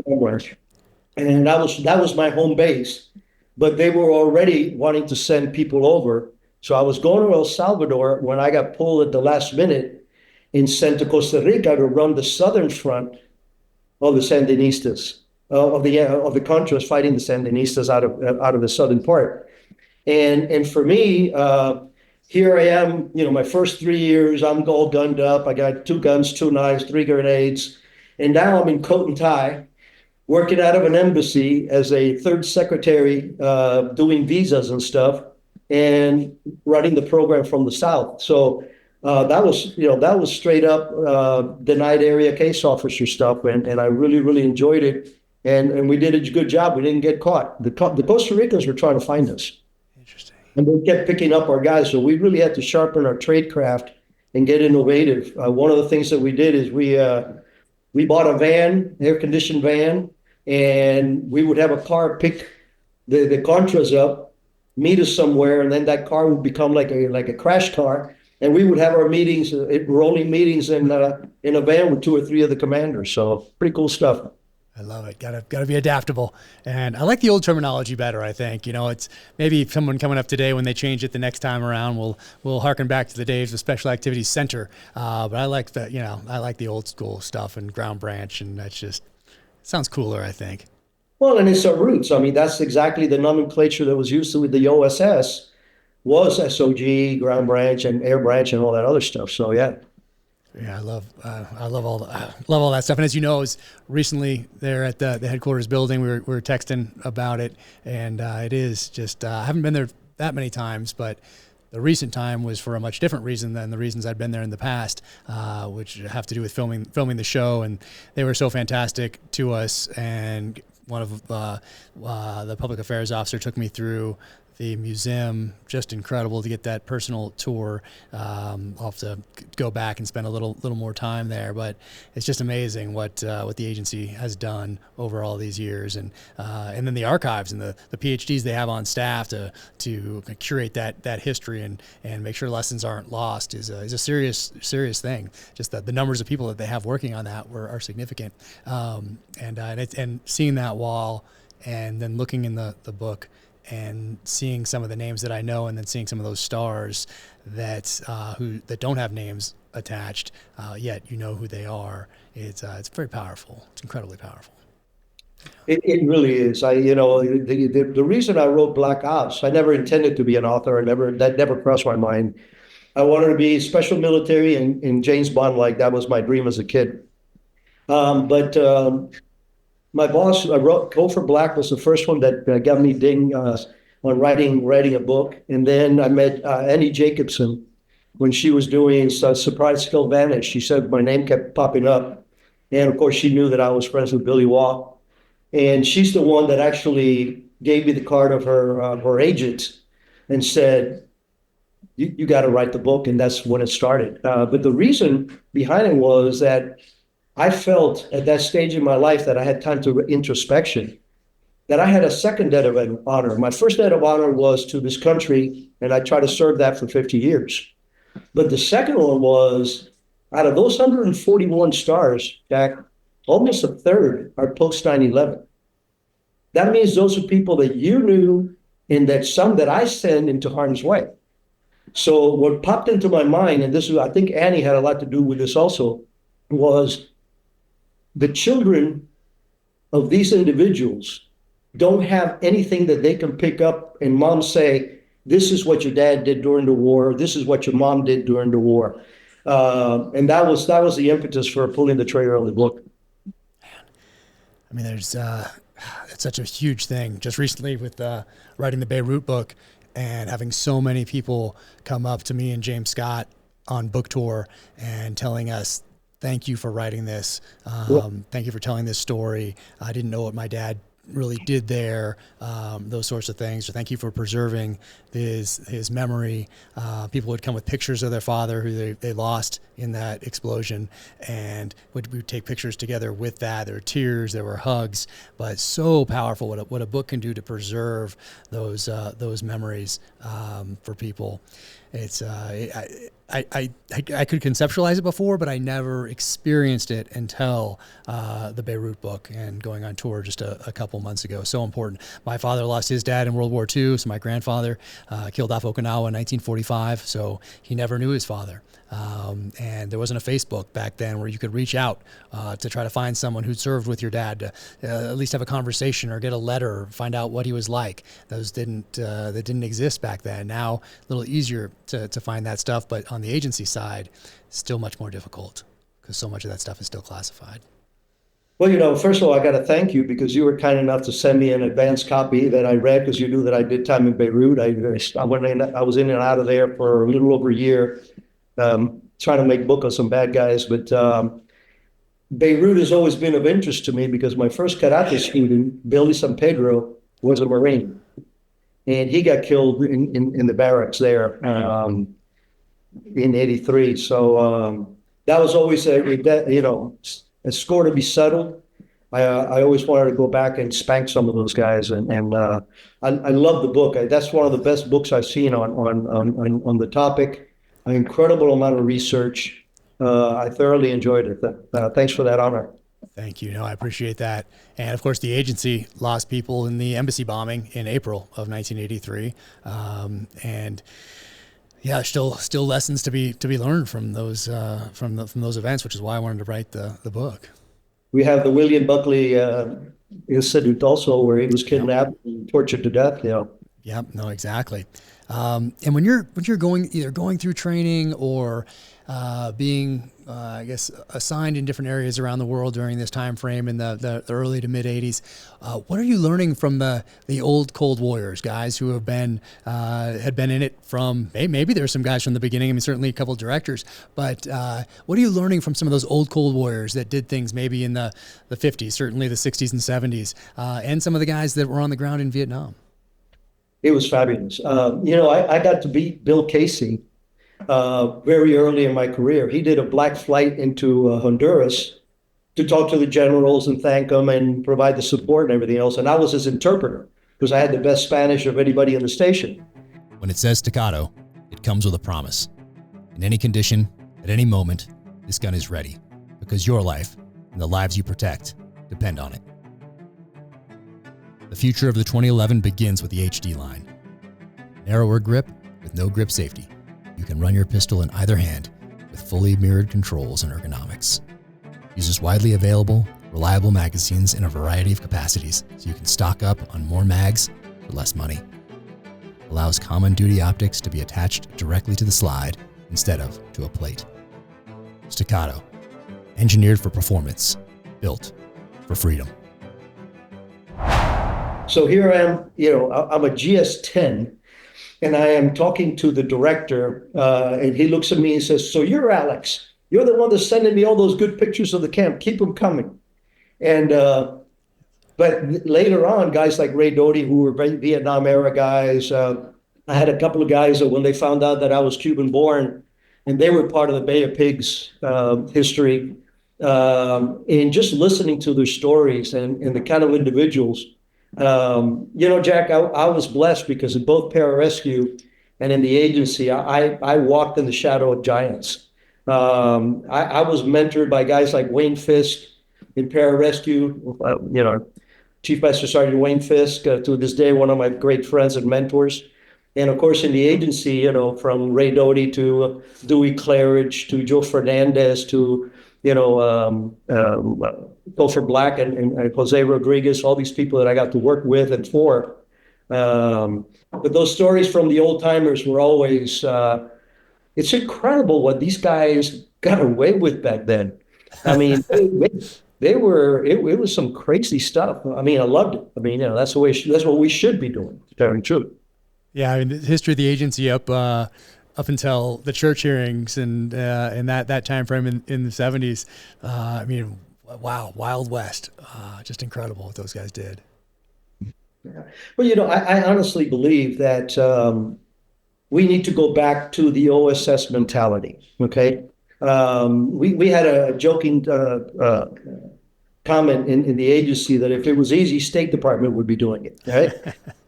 And that was my home base. But they were already wanting to send people over. So I was going to El Salvador when I got pulled at the last minute and sent to Costa Rica to run the southern front of the Sandinistas. Of the Contras fighting the Sandinistas out of the southern part. And for me, here I am, my first 3 years, I'm all gunned up. I got 2 guns, 2 knives, 3 grenades. And now I'm in coat and tie, working out of an embassy as a third secretary, doing visas and stuff, and running the program from the South. So that was straight up denied area case officer stuff. And I really, really enjoyed it. And we did a good job. We didn't get caught. The Costa Ricans were trying to find us. Interesting. And they kept picking up our guys. So we really had to sharpen our tradecraft and get innovative. One of the things that we did is we bought a van, air-conditioned van, and we would have a car pick the Contras up, meet us somewhere, and then that car would become like a crash car. And we would have our meetings, rolling meetings in a van with 2 or 3 of the commanders. So pretty cool stuff.
I love it. Gotta be adaptable. And I like the old terminology better, I think. It's maybe someone coming up today, when they change it the next time around, we'll harken back to the days of Special Activities Center. But I like I like the old school stuff and ground branch, and that's just sounds cooler, I think.
Well, and it's our roots. I mean, that's exactly the nomenclature that was used with the OSS was SOG, Ground Branch, and Air Branch, and all that other stuff. So yeah.
Yeah, I love all that stuff. And as you know, I was recently there at the headquarters building. We were texting about it, and it is just I haven't been there that many times, but the recent time was for a much different reason than the reasons I'd been there in the past, which have to do with filming the show. And they were so fantastic to us. And one of the public affairs officer took me through the museum. Just incredible to get that personal tour. I'll have to go back and spend a little more time there, but it's just amazing what the agency has done over all these years, and then the archives and the PhDs they have on staff to curate that history and make sure lessons aren't lost is a serious thing. Just the numbers of people that they have working on that are significant, and seeing that wall, and then looking in the book and seeing some of the names that I know, and then seeing some of those stars that don't have names attached, yet you know who they are. It's very powerful. It's incredibly powerful.
It really is. The reason I wrote Black Ops, I never intended to be an author. That never crossed my mind. I wanted to be special military and James Bond, like that was my dream as a kid. But my boss, Go for Black, was the first one that got me ding on writing a book. And then I met Annie Jacobson when she was doing Surprise Kill Vanish. She said my name kept popping up. And of course, she knew that I was friends with Billy Waugh. And she's the one that actually gave me the card of her agent and said, you got to write the book. And that's when it started. But the reason behind it was that I felt at that stage in my life that I had time to introspection, that I had a second debt of honor. My first debt of honor was to this country, and I tried to serve that for 50 years. But the second one was, out of those 141 stars, Jack, almost a third are post 9/11. That means those are people that you knew, and that some that I sent into harm's way. So what popped into my mind, and this is, I think Annie had a lot to do with this also, was the children of these individuals don't have anything that they can pick up and mom say, this is what your dad did during the war, this is what your mom did during the war. And that was the impetus for pulling the trigger on the book.
I mean, it's such a huge thing. Just recently with writing the Beirut book and having so many people come up to me and James Scott on book tour and telling us, thank you for writing this. Thank you for telling this story. I didn't know what my dad really did there, those sorts of things. So thank you for preserving his memory. People would come with pictures of their father who they lost in that explosion, and we would take pictures together with that. There were tears, there were hugs, but so powerful what a book can do to preserve those memories for people. It's I could conceptualize it before, but I never experienced it until the Beirut book and going on tour just a couple months ago. So important. My father lost his dad in World War II, so my grandfather killed off Okinawa in 1945, so he never knew his father. And there wasn't a Facebook back then where you could reach out to try to find someone who'd served with your dad, to at least have a conversation or get a letter, or find out what he was like. Those didn't exist back then. Now, a little easier to find that stuff, but on the agency side, still much more difficult because so much of that stuff is still classified.
Well, first of all, I got to thank you because you were kind enough to send me an advance copy that I read because you knew that I did time in Beirut. I was in and out of there for a little over a year, trying to make book of some bad guys. But Beirut has always been of interest to me because my first karate student, Billy San Pedro, was a Marine. And he got killed in the barracks there in '83. So that was always a score to be settled. I always wanted to go back and spank some of those guys, and I love the book. That's one of the best books I've seen on the topic. An incredible amount of research. I thoroughly enjoyed it. Thanks for that honor.
Thank you. No, I appreciate that. And of course, the agency lost people in the embassy bombing in April of 1983, and yeah, still lessons to be learned from those from those events, which is why I wanted to write the book.
We have the William Buckley incident also, where he was kidnapped and tortured to death.
Yep. No, exactly. And when you're going through training or being, I guess, assigned in different areas around the world during this time frame in the early to mid 80s, what are you learning from the old Cold Warriors, guys who have been had been in it from, maybe there's some guys from the beginning, I mean, certainly a couple of directors, but what are you learning from some of those old Cold Warriors that did things maybe in the 50s, certainly the 60s and 70s, and some of the guys that were on the ground in Vietnam?
It was fabulous. I got to meet Bill Casey very early in my career. He did a black flight into Honduras to talk to the generals and thank them and provide the support and everything else. And I was his interpreter because I had the best Spanish of anybody in the station.
When it says staccato, it comes with a promise. In any condition, at any moment, this gun is ready because your life and the lives you protect depend on it. The future of the 2011 begins with the HD line. Narrower grip with no grip safety. You can run your pistol in either hand with fully mirrored controls and ergonomics. Uses widely available, reliable magazines in a variety of capacities so you can stock up on more mags for less money. Allows common duty optics to be attached directly to the slide instead of to a plate. Staccato. Engineered for performance. Built for freedom.
So here I am, I'm a GS-10, and I am talking to the director, and he looks at me and says, "So you're Alex. You're the one that's sending me all those good pictures of the camp. Keep them coming." And but later on, guys like Ray Doty, who were Vietnam era guys, I had a couple of guys that when they found out that I was Cuban born, and they were part of the Bay of Pigs history, and just listening to their stories and the kind of individuals. Jack, I was blessed because in both Pararescue and in the agency, I walked in the shadow of giants. I was mentored by guys like Wayne Fisk in Pararescue, Chief Master Sergeant Wayne Fisk, to this day, one of my great friends and mentors. And of course, in the agency, from Ray Doty to Dewey Claridge to Joe Fernandez to Topher Black and Jose Rodriguez, all these people that I got to work with and for. But those stories from the old timers were always, it's incredible what these guys got away with back then. I mean, it was some crazy stuff. I mean, I loved it. I mean, that's what we should be doing, to tell you the truth.
Yeah, I mean, the history of the agency up until the church hearings and that time frame in the 70s. I mean, wow, Wild West, just incredible what those guys did.
Yeah. Well, I honestly believe that we need to go back to the OSS mentality. Okay, we had a joking comment in the agency that if it was easy, State Department would be doing it. Right?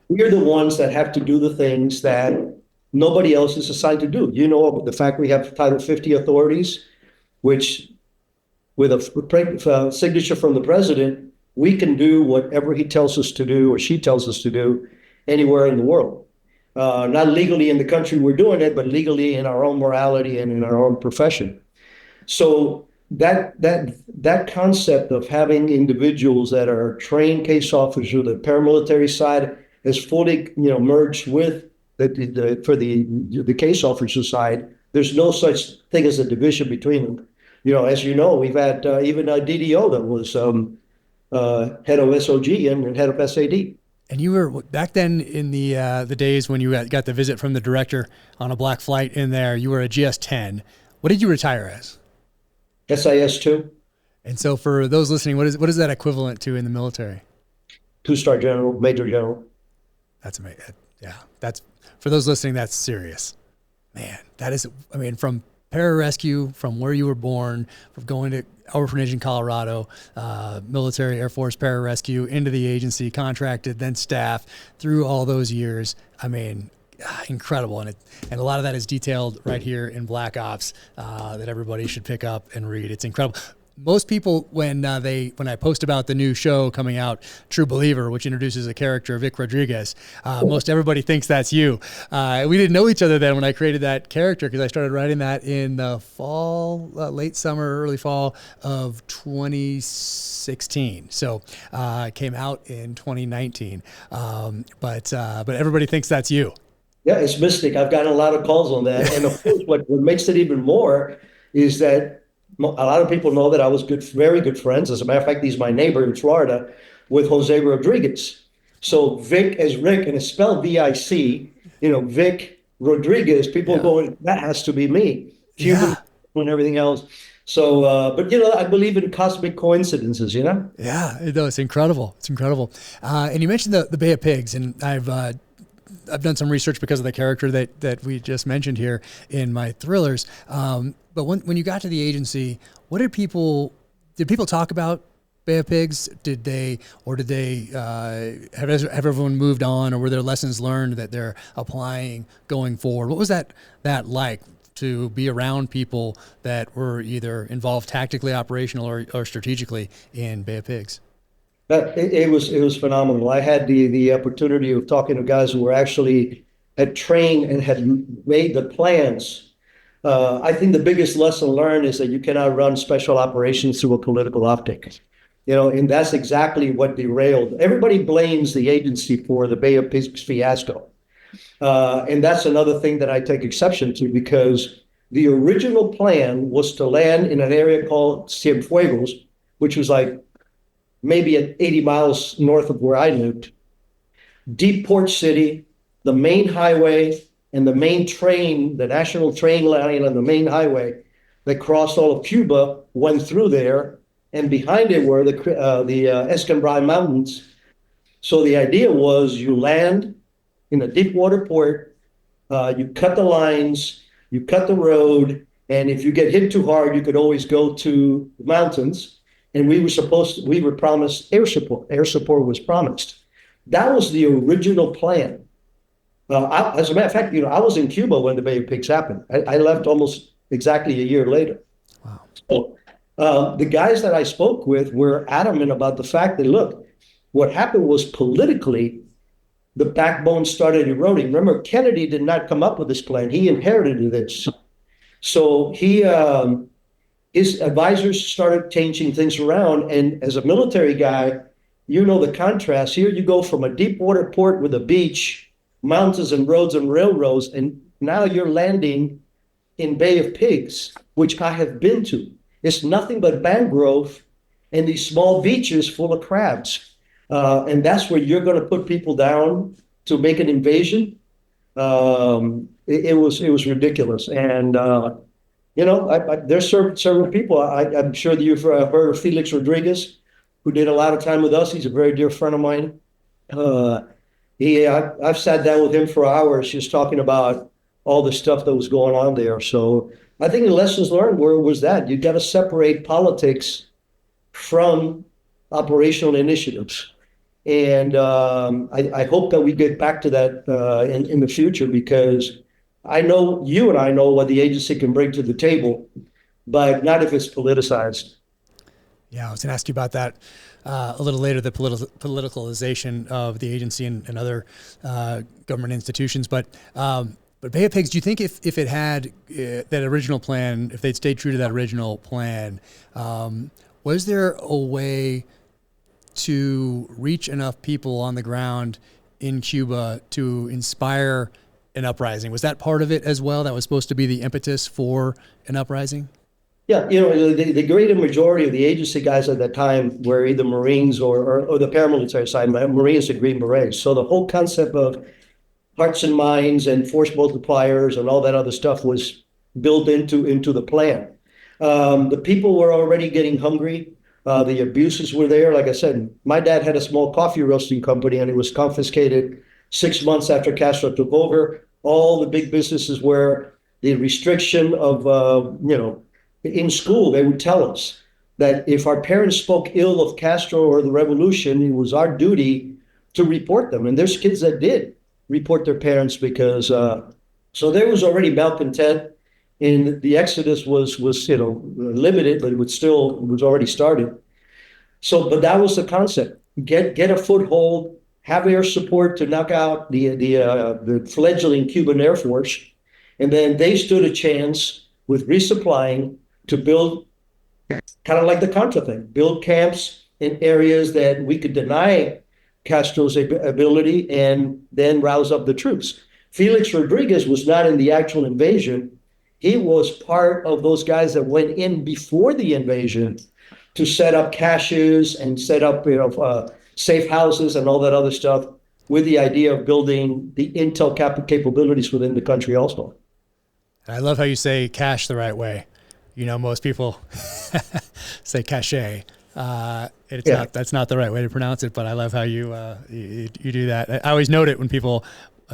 We're the ones that have to do the things that nobody else is assigned to do. The fact we have Title 50 authorities, which with a signature from the president, we can do whatever he tells us to do or she tells us to do anywhere in the world. Not legally in the country we're doing it, but legally in our own morality and in our own profession. So that concept of having individuals that are trained case officers, the paramilitary side is fully merged with for the case officer side. There's no such thing as a division between them. As you know, we've had even a DDO that was head of SOG and head of SAD.
And you were back then in the days when you got the visit from the director on a black flight in there. You were a GS-10. What did you retire as?
SIS-2.
And so, for those listening, what is that equivalent to in the military? 2-star
general, major general.
That's amazing. Yeah, that's for those listening. That's serious, man. That is. I mean, from Pararescue, from where you were born, from going to Orphanage in Colorado, military, Air Force, Pararescue, into the agency, contracted, then staff, through all those years. I mean, incredible. And a lot of that is detailed right here in Black Ops that everybody should pick up and read. It's incredible. most people, when I post about the new show coming out, True Believer, which introduces a character, Vic Rodriguez, most everybody thinks that's you. We didn't know each other then when I created that character, because I started writing that in the fall, late summer, early fall of 2016. So it came out in 2019. But everybody thinks that's you.
Yeah, it's Mystic. I've gotten a lot of calls on that. And of course, what makes it even more is that a lot of people know that I was very good friends. As a matter of fact, he's my neighbor in Florida with Jose Rodriguez. So Vic as Rick, and it's spelled V-I-C, Vic Rodriguez. People going, that has to be me. Cuban and everything else. So, but I believe in cosmic coincidences,
Yeah, it's incredible. It's incredible. And you mentioned the Bay of Pigs, and I've done some research because of the character that we just mentioned here in my thrillers. But when you got to the agency, did people talk about Bay of Pigs? Did they have everyone moved on, or were there lessons learned that they're applying going forward? What was that like to be around people that were either involved tactically, operational, or strategically in Bay of Pigs?
It was phenomenal. I had the opportunity of talking to guys who were actually had trained and had made the plans. I think the biggest lesson learned is that you cannot run special operations through a political optic. And that's exactly what derailed. Everybody blames the agency for the Bay of Pigs fiasco. And that's another thing that I take exception to, because the original plan was to land in an area called Cienfuegos, which was like maybe at 80 miles north of where I lived. Deep port city, the main highway, and the main train, the national train line on the main highway that crossed all of Cuba went through there, and behind it were the Escambray Mountains. So the idea was you land in a deep water port, you cut the lines, you cut the road, and if you get hit too hard, you could always go to the mountains. And we were promised air support. Air support was promised. That was the original plan. As a matter of fact, I was in Cuba when the Bay of Pigs happened. I left almost exactly a year later.
Wow.
So the guys that I spoke with were adamant about the fact that, look, what happened was politically, the backbone started eroding. Remember, Kennedy did not come up with this plan. He inherited this. So his advisors started changing things around. And as a military guy, the contrast. Here you go from a deep water port with a beach, mountains and roads and railroads, and now you're landing in Bay of Pigs, which I have been to. It's nothing but mangrove and these small beaches full of crabs. And that's where you're going to put people down to make an invasion. It was ridiculous. And there's certain people. I'm sure that you've heard of Felix Rodriguez, who did a lot of time with us. He's a very dear friend of mine. I've sat down with him for hours just talking about all the stuff that was going on there. So I think the lessons learned was that you got to separate politics from operational initiatives. And I hope that we get back to that in the future, because I know you and I know what the agency can bring to the table, but not if it's politicized.
Yeah, I was going to ask you about that a little later, the politicalization of the agency and other government institutions. But Bay of Pigs, do you think if it had that original plan, if they'd stayed true to that original plan, was there a way to reach enough people on the ground in Cuba to inspire an uprising? Was that part of it as well? That was supposed to be the impetus for an uprising?
Yeah, the greater majority of the agency guys at that time were either Marines or the paramilitary side, Marines and Green Berets. So the whole concept of hearts and minds and force multipliers and all that other stuff was built into the plan. The people were already getting hungry. The abuses were there. Like I said, my dad had a small coffee roasting company, and it was confiscated 6 months after Castro took over. All the big businesses were the restriction of, in school, they would tell us that if our parents spoke ill of Castro or the revolution, it was our duty to report them. And there's kids that did report their parents because, so there was already malcontent. and the exodus was limited, but it was already started. So, but that was the concept: get a foothold, have air support to knock out the fledgling Cuban Air Force, and then they stood a chance with resupplying to build, kind of like the Contra thing, build camps in areas that we could deny Castro's ability and then rouse up the troops. Felix Rodriguez was not in the actual invasion. He was part of those guys that went in before the invasion to set up caches and set up safe houses and all that other stuff, with the idea of building the intel capabilities within the country also.
I love how you say cache the right way. You know, most people say cachet. That's not the right way to pronounce it, but I love how you do that. I always note it when people,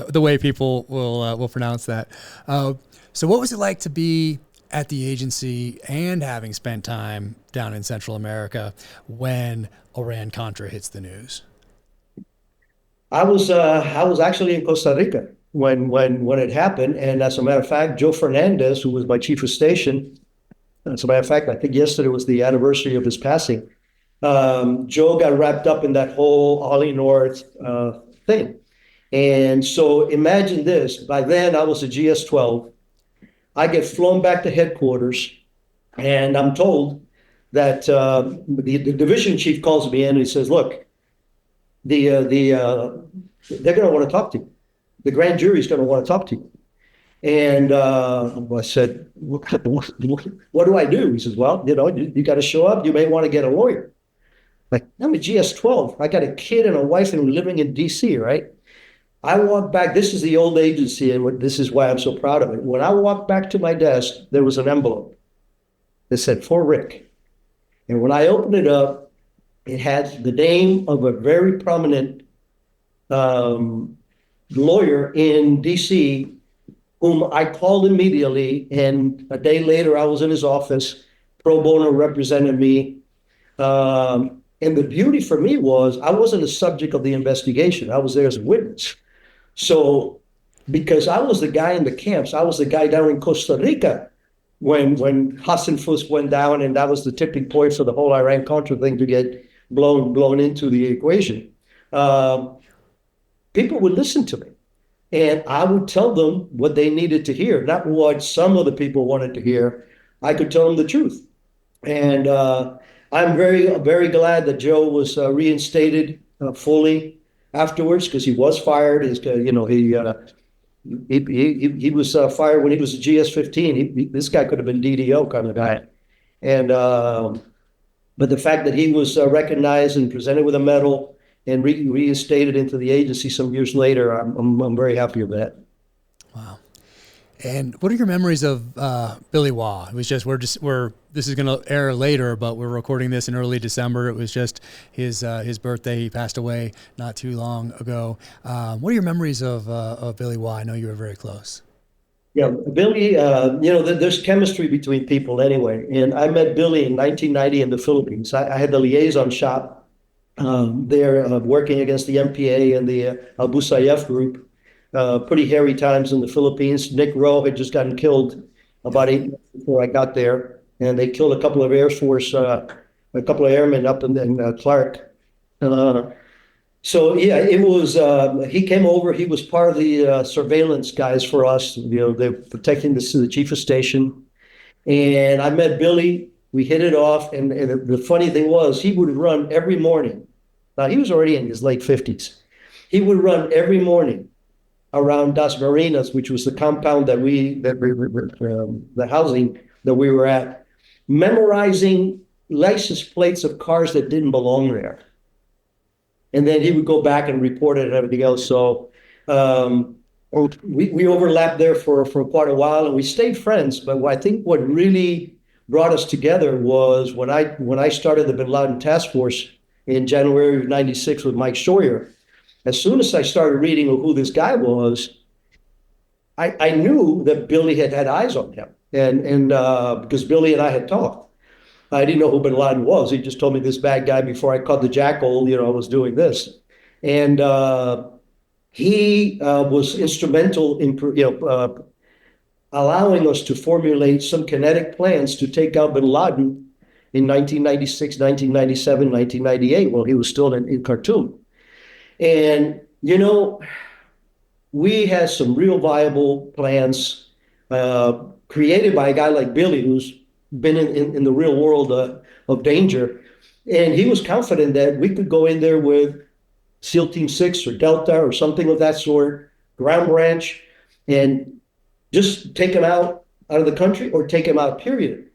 the way people will pronounce that. So what was it like to be at the agency and having spent time down in Central America when Iran-Contra hits the news?
I was actually in Costa Rica when it happened, and as a matter of fact, Joe Fernandez, who was my chief of station, as a matter of fact, I think yesterday was the anniversary of his passing. Joe got wrapped up in that whole Ollie North thing, and so imagine this: by then I was a GS-12. I get flown back to headquarters, and I'm told that the division chief calls me in and he says, "Look, they're going to want to talk to you. The grand jury is going to want to talk to you." And I said, what do I do? He says, "Well, you got to show up. You may want to get a lawyer." Like, I'm a GS-12. I got a kid and a wife and living in DC, right? I walked back. This is the old agency, and this is why I'm so proud of it. When I walked back to my desk, there was an envelope that said, "For Rick." And when I opened it up, it had the name of a very prominent lawyer in DC, whom I called immediately. And a day later, I was in his office. Pro bono represented me. And the beauty for me was I wasn't the subject of the investigation. I was there as a witness. So because I was the guy in the camps, I was the guy down in Costa Rica when Hassan Fuss went down, and that was the tipping point for the whole Iran-Contra thing to get blown into the equation. People would listen to me, and I would tell them what they needed to hear, not what some of the people wanted to hear. I could tell them the truth. And I'm very, very glad that Joe was reinstated fully afterwards, because he was fired. He was fired when he was a GS-15. This guy could have been DDO kind of guy. And but the fact that he was recognized and presented with a medal and reinstated into the agency some years later, I'm very happy with that.
Wow. And what are your memories of Billy Waugh? It was just this is going to air later, but we're recording this in early December. It was just his birthday. He passed away not too long ago. What are your memories of Billy Waugh? I know you were very close.
Yeah, Billy. There's chemistry between people anyway. And I met Billy in 1990 in the Philippines. I had the liaison shop there, working against the MPA and the Abu Sayyaf group. Pretty hairy times in the Philippines. Nick Rowe had just gotten killed about 8 months before I got there, and they killed a couple of Air Force, a couple of airmen up in Clark. So yeah, it was. He came over. He was part of the surveillance guys for us. They were protecting the chief of station, and I met Billy. We hit it off, and the funny thing was, he would run every morning. Now he was already in his late 50s. He would run every morning around Das Marinas, which was the compound the housing that we were at, memorizing license plates of cars that didn't belong there. And then he would go back and report it and everything else. So we overlapped there for quite a while, and we stayed friends. But I think what really brought us together was when I started the Bin Laden Task Force in January of '96 with Mike Sawyer. As soon as I started reading who this guy was, I knew that Billy had eyes on him, and because Billy and I had talked. I didn't know who Bin Laden was. He just told me this bad guy before I caught the jackal. I was doing this, and he was instrumental in. allowing us to formulate some kinetic plans to take out bin Laden in 1996, 1997, 1998, while he was still in Khartoum. And, you know, we had some real viable plans created by a guy like Billy, who's been in the real world of danger. And he was confident that we could go in there with SEAL Team 6 or Delta or something of that sort, ground branch, and just take him out of the country or take him out, period.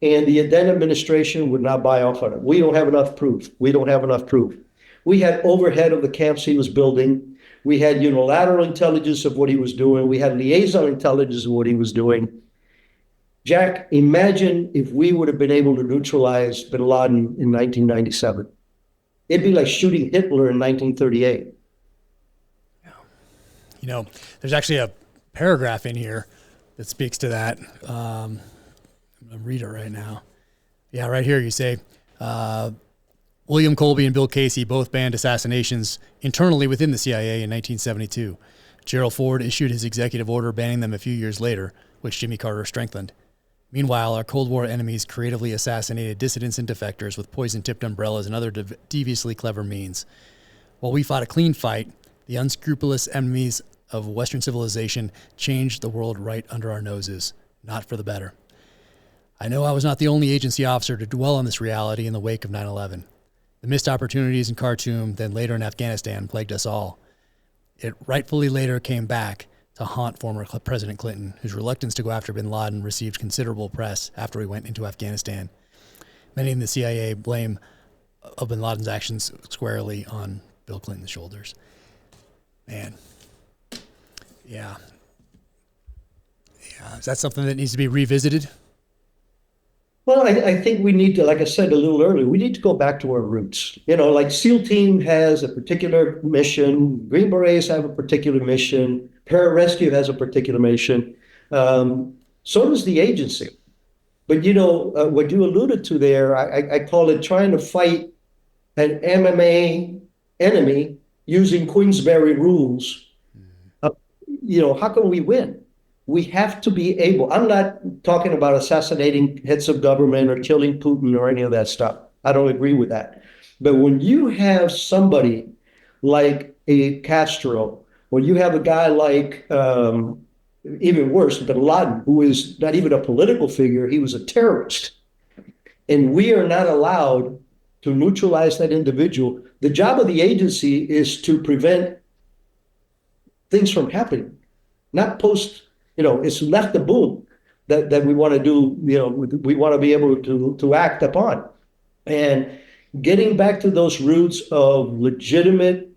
And the then administration would not buy off on it. We don't have enough proof. We don't have enough proof. We had overhead of the camps he was building. We had unilateral intelligence of what he was doing. We had liaison intelligence of what he was doing. Jack, imagine if we would have been able to neutralize bin Laden in 1997. It'd be like shooting Hitler in 1938.
You know, there's actually a paragraph in here that speaks to that. I'm going to read it right now. Yeah, right here you say, William Colby and Bill Casey both banned assassinations internally within the CIA in 1972. Gerald Ford issued his executive order banning them a few years later, which Jimmy Carter strengthened. Meanwhile, our Cold War enemies creatively assassinated dissidents and defectors with poison-tipped umbrellas and other deviously clever means. While we fought a clean fight, the unscrupulous enemies of Western civilization changed the world right under our noses, not for the better. I know I was not the only agency officer to dwell on this reality in the wake of 9/11. The missed opportunities in Khartoum, then later in Afghanistan, plagued us all. It rightfully later came back to haunt former President Clinton, whose reluctance to go after bin Laden received considerable press after he went into Afghanistan. Many in the CIA blame of bin Laden's actions squarely on Bill Clinton's shoulders. Man. Yeah. Is that something that needs to be revisited?
Well, I think we need to, like I said a little earlier, we need to go back to our roots. You know, like SEAL Team has a particular mission, Green Berets have a particular mission, Pararescue has a particular mission. So does the agency. But, you know, what you alluded to there, I call it trying to fight an MMA enemy using Queensberry rules. You know, how can we win? We have to be able, I'm not talking about assassinating heads of government or killing Putin or any of that stuff. I don't agree with that. But when you have somebody like a Castro, when you have a guy like, even worse, bin Laden, who is not even a political figure, he was a terrorist. And we are not allowed to neutralize that individual. The job of the agency is to prevent things from happening, not post. You know, it's left the boom that we want to do, you know, we want to be able to act upon. And getting back to those roots of legitimate,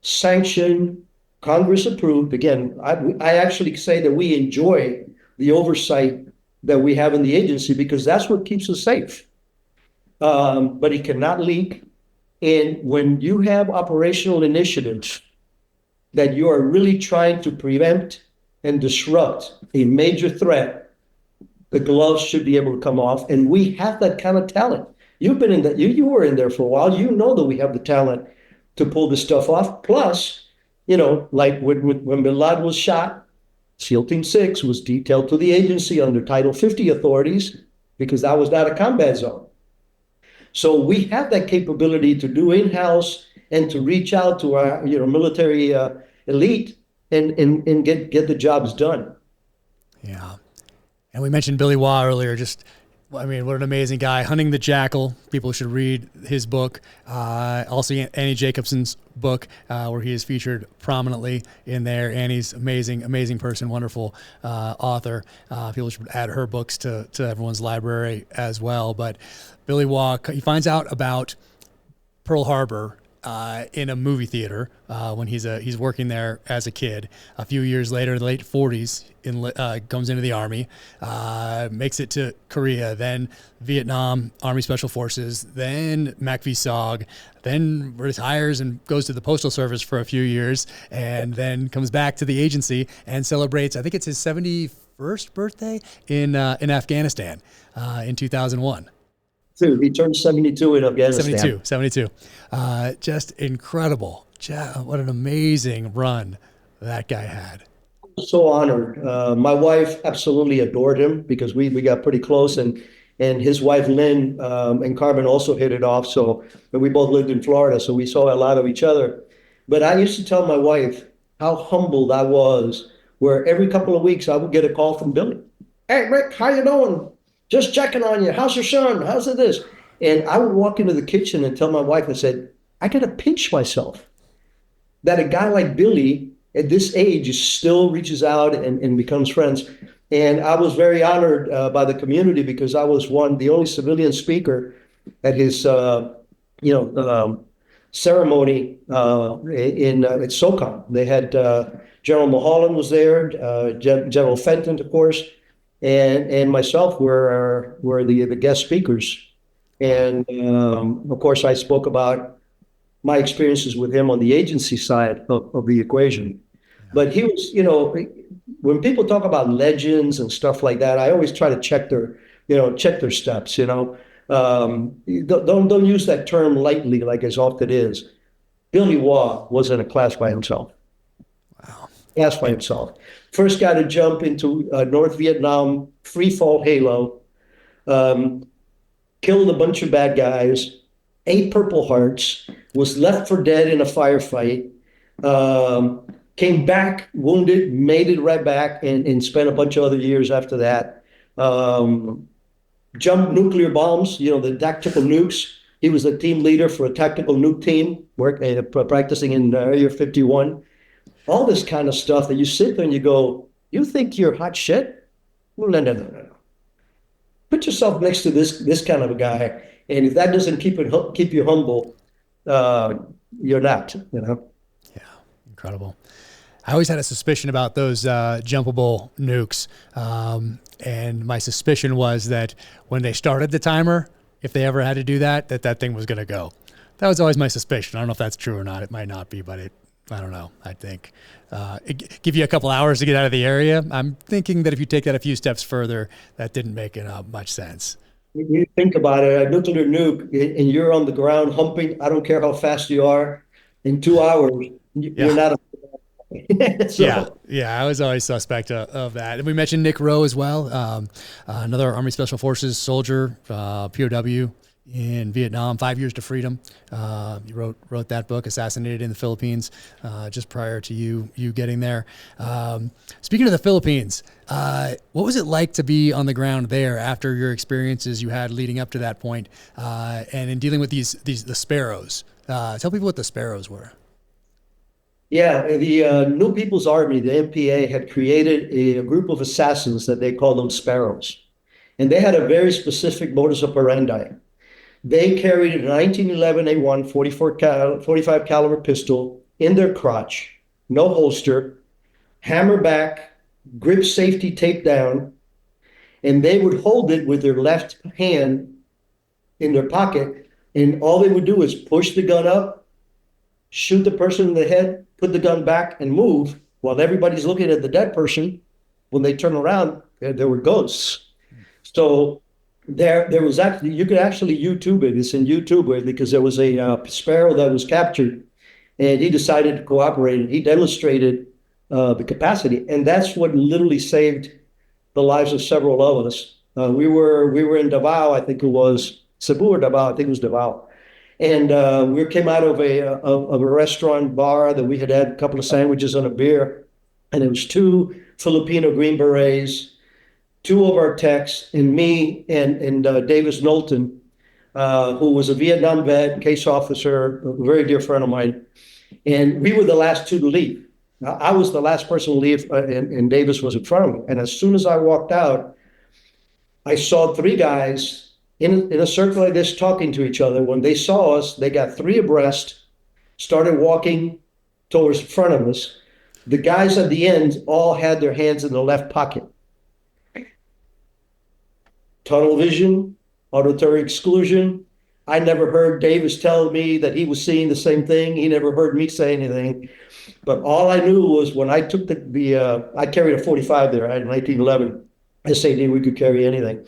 sanctioned, Congress approved, again, I actually say that we enjoy the oversight that we have in the agency because that's what keeps us safe. But it cannot leak. And when you have operational initiatives that you are really trying to preempt and disrupt a major threat, the gloves should be able to come off. And we have that kind of talent. You've been in that, you were in there for a while. You know that we have the talent to pull this stuff off. Plus, you know, like when bin Laden was shot, SEAL Team 6 was detailed to the agency under Title 50 authorities because that was not a combat zone. So we have that capability to do in-house and to reach out to our, you know, military elite and get the jobs done. Yeah.
And we mentioned Billy Waugh earlier. Just, I mean, what an amazing guy. Hunting the Jackal. People should read his book. Also Annie Jacobson's book, where he is featured prominently in there. Annie's amazing, amazing person, wonderful author. People should add her books to everyone's library as well. But Billy Waugh, he finds out about Pearl Harbor in a movie theater when he's working there as a kid. A few years later, in the late 40s, comes into the Army, makes it to Korea, then Vietnam, Army Special Forces, then MACV-SOG, then retires and goes to the Postal Service for a few years, and then comes back to the agency and celebrates, I think it's his 71st birthday in Afghanistan in 2001.
He turned 72 in Afghanistan.
72. Just incredible. What an amazing run that guy had.
so honored. My wife absolutely adored him because we got pretty close, and his wife Lynn and Carmen also hit it off. So and we both lived in Florida, so we saw a lot of each other. But I used to tell my wife how humbled I was, where every couple of weeks I would get a call from Billy. Hey Rick, how you doing? Just checking on you. How's your son? How's it this? And I would walk into the kitchen and tell my wife, I said, I gotta pinch myself that a guy like Billy at this age still reaches out and becomes friends. And I was very honored by the community because I was the only civilian speaker at his, ceremony at SOCOM. They had General Mulholland was there, General Fenton, of course, and myself were the guest speakers. And of course, I spoke about my experiences with him on the agency side of the equation. But he was, when people talk about legends and stuff like that, I always try to check their steps, Don't use that term lightly like as often is. Billy Waugh was in a class by himself.
Wow.
Class by himself. First guy to jump into North Vietnam free fall halo, killed a bunch of bad guys, 8 Purple Hearts, was left for dead in a firefight, came back wounded, made it right back, and spent a bunch of other years after that. Jumped nuclear bombs, the tactical nukes. He was a team leader for a tactical nuke team, practicing in Area 51. All this kind of stuff that you sit there and you go, you think you're hot shit? Well, no. Put yourself next to this kind of a guy, and if that doesn't keep you humble, you're not,
Yeah, incredible. I always had a suspicion about those jumpable nukes, and my suspicion was that when they started the timer, if they ever had to do that thing was going to go. That was always my suspicion. I don't know if that's true or not. It might not be, but I don't know. I think give you a couple hours to get out of the area. I'm thinking that if you take that a few steps further, that didn't make much sense.
You think about it, a nuclear nuke, and you're on the ground humping, I don't care how fast you are, in 2 hours, you're not
Yeah, I was always suspect of that. And we mentioned Nick Rowe as well, another Army Special Forces soldier, POW in Vietnam, 5 Years to Freedom. You wrote that book, Assassinated in the Philippines, just prior to you getting there. Speaking of the Philippines, what was it like to be on the ground there after your experiences you had leading up to that point, and in dealing with the Sparrows? Tell people what the Sparrows were.
Yeah, the New People's Army, the NPA, had created a group of assassins that they called them Sparrows. And they had a very specific modus operandi. They carried a 1911 A1 45 caliber pistol in their crotch, no holster, hammer back, grip safety taped down, and they would hold it with their left hand in their pocket, and all they would do is push the gun up, shoot the person in the head, put the gun back, and move while everybody's looking at the dead person. When they turn around, there were ghosts. So there was actually, you could actually YouTube it. It's in YouTube because there was a Sparrow that was captured, and he decided to cooperate, and he demonstrated the capacity, and that's what literally saved the lives of several of us. We were in Davao, I think it was Cebu or Davao, I think it was Davao. And we came out of a restaurant bar that we had a couple of sandwiches and a beer, and it was 2 Filipino Green Berets, 2 of our techs, and me and Davis Knowlton, who was a Vietnam vet, case officer, a very dear friend of mine. And we were the last 2 to leave. I was the last person to leave, and Davis was in front of me. And as soon as I walked out, I saw 3 guys in a circle like this talking to each other. When they saw us, they got 3 abreast, started walking towards the front of us. The guys at the end all had their hands in the left pocket. Tunnel vision, auditory exclusion. I never heard Davis tell me that he was seeing the same thing. He never heard me say anything. But all I knew was when I took I carried a 45 there. I had a 1911 SAD, we could carry anything.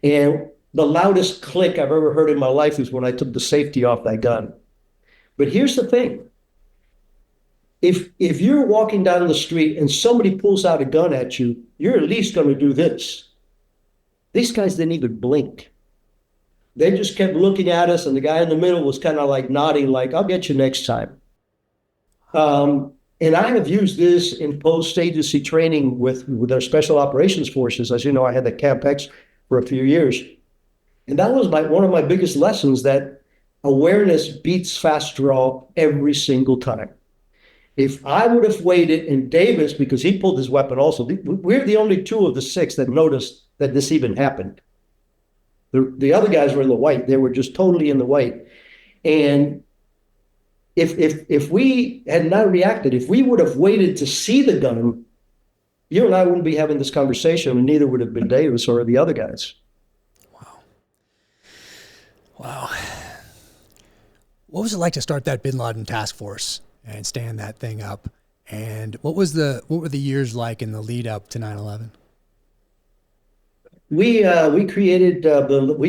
And the loudest click I've ever heard in my life is when I took the safety off that gun. But here's the thing. if you're walking down the street and somebody pulls out a gun at you, you're at least going to do this. These guys didn't even blink. They just kept looking at us, and the guy in the middle was kind of like nodding, like, I'll get you next time. And I have used this in post-agency training with our special operations forces. As you know, I had the Camp X for a few years. And that was one of my biggest lessons, that awareness beats fast draw every single time. If I would have waited, and Davis, because he pulled his weapon also, we're the only 2 of the 6 that noticed that this even happened. The other guys were in the white. They were just totally in the white. And if we had not reacted, if we would have waited to see the gun, you and I wouldn't be having this conversation, and neither would have been Davis or the other guys.
Wow. What was it like to start that Bin Laden task force and stand that thing up? And what were the years like in the lead up to 9/11?
We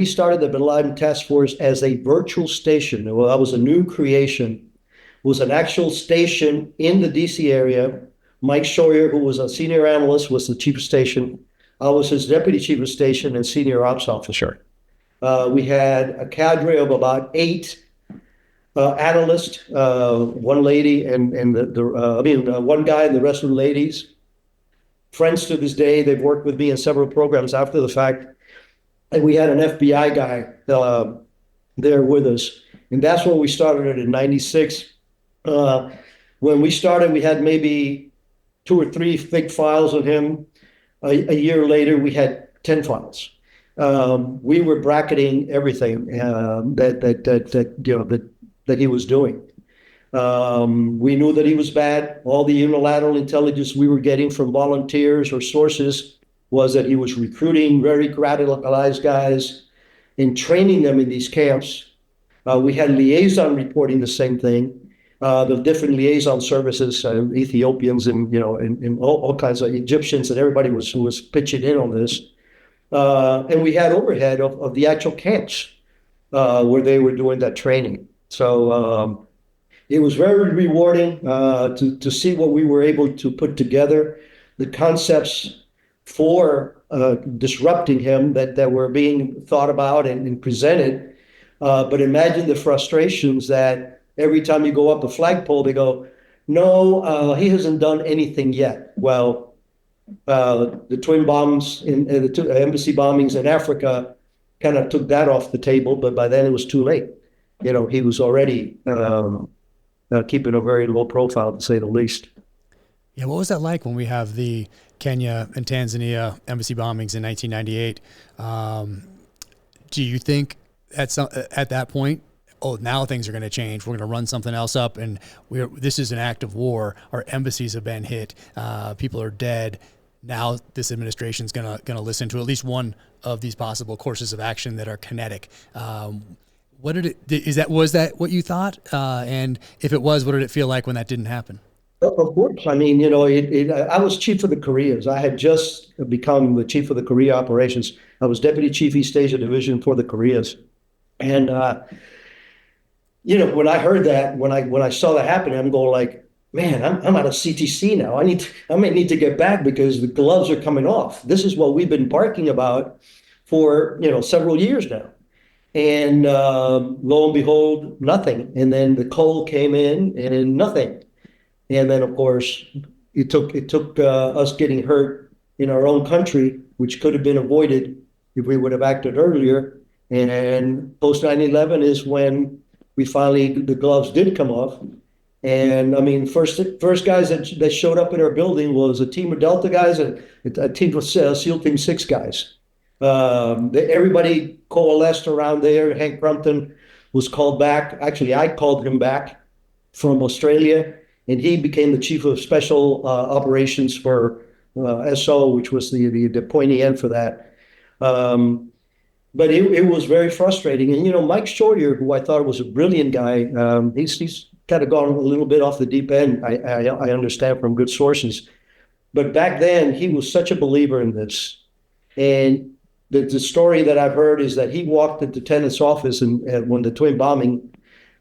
started the Bin Laden task force as a virtual station. Well, that was a new creation. It was an actual station in the DC area. Mike Scheuer, who was a senior analyst, was the chief of station. I was his deputy chief of station and senior ops officer. We had a cadre of about 8 analysts, one lady and one guy, and the rest were ladies. Friends to this day. They've worked with me in several programs after the fact. And we had an FBI guy there with us. And that's when we started it in 96. When we started, we had maybe 2 or 3 thick files of him. A year later, we had 10 files. We were bracketing everything that he was doing. We knew that he was bad. All the unilateral intelligence we were getting from volunteers or sources was that he was recruiting very radicalized guys and training them in these camps. We had liaison reporting the same thing. The different liaison services, Ethiopians and all kinds of Egyptians, and everybody who was pitching in on this. And we had overhead of the actual camps where they were doing that training. So it was very rewarding to see what we were able to put together, the concepts for disrupting him that were being thought about and presented. But imagine the frustrations that every time you go up a flagpole, they go, no, he hasn't done anything yet. Well, the twin bombs, the 2 embassy bombings in Africa kind of took that off the table, but by then it was too late. He was already keeping a very low profile, to say the least.
Yeah, what was that like when we have the Kenya and Tanzania embassy bombings in 1998? Do you think at that point, oh, now things are going to change, we're going to run something else up, and this is an act of war, our embassies have been hit, people are dead, now this administration is going to listen to at least one of these possible courses of action that are kinetic? Was that what you thought? And if it was, what did it feel like when that didn't happen?
Of course. I mean, I was chief of the Koreas. I had just become the chief of the Korea operations. I was deputy chief East Asia Division for the Koreas. And, when I heard that, when I saw that happening, I'm going like, man, I'm out of CTC now. I may need to get back because the gloves are coming off. This is what we've been barking about for, several years now. And lo and behold, nothing. And then the coal came in and nothing. And then, of course, it took us getting hurt in our own country, which could have been avoided if we would have acted earlier. And post 9/11 is when the gloves did come off. And I mean, first guys that showed up in our building was a team of Delta guys and a team of SEAL Team 6 guys. Everybody coalesced around there. Hank Crumpton was called back. Actually, I called him back from Australia, and he became the chief of special operations for SO, which was the pointy end for that. But it was very frustrating. And, Mike Scheuer, who I thought was a brilliant guy, he's kind of gone a little bit off the deep end, I understand from good sources. But back then, he was such a believer in this. And the story that I've heard is that he walked into Tenet's office and when the twin bombing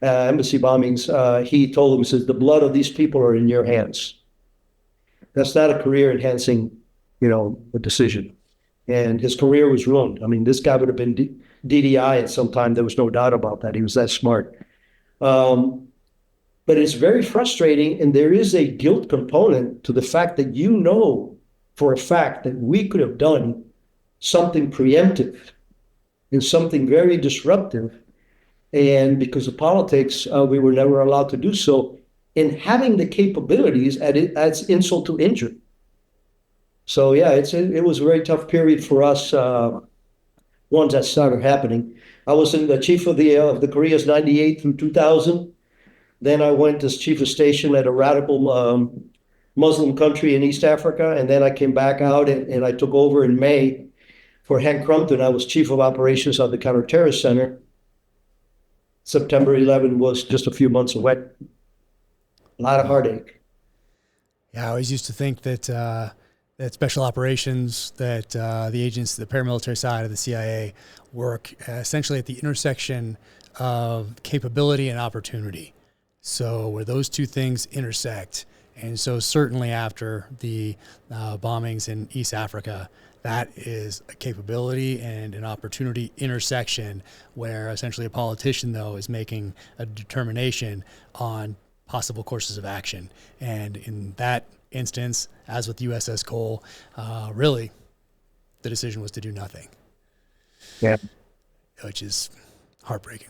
embassy bombings, he told them, he says, the blood of these people are in your hands. That's not a career enhancing, a decision. And his career was ruined. I mean, this guy would have been DDI at some time. There was no doubt about that. He was that smart. But it's very frustrating. And there is a guilt component to the fact that for a fact that we could have done something preemptive and something very disruptive. And because of politics, we were never allowed to do so. And having the capabilities adds insult to injury. So yeah, it was a very tough period for us once that started happening. I was in the chief of the Koreas 98 through 2000. Then I went as chief of station at a radical Muslim country in East Africa. And then I came back out and I took over in May for Hank Crumpton. I was chief of operations of the Counterterrorist Center. September 11 was just a few months away. A lot of heartache.
Yeah, I always used to think that that special operations, that the agents, the paramilitary side of the CIA work essentially at the intersection of capability and opportunity. So where those two things intersect, and so certainly after the bombings in East Africa, that is a capability and an opportunity intersection where essentially a politician, though, is making a determination on possible courses of action. And in that instance, as with USS Cole, really, the decision was to do nothing.
Yeah.
Which is heartbreaking.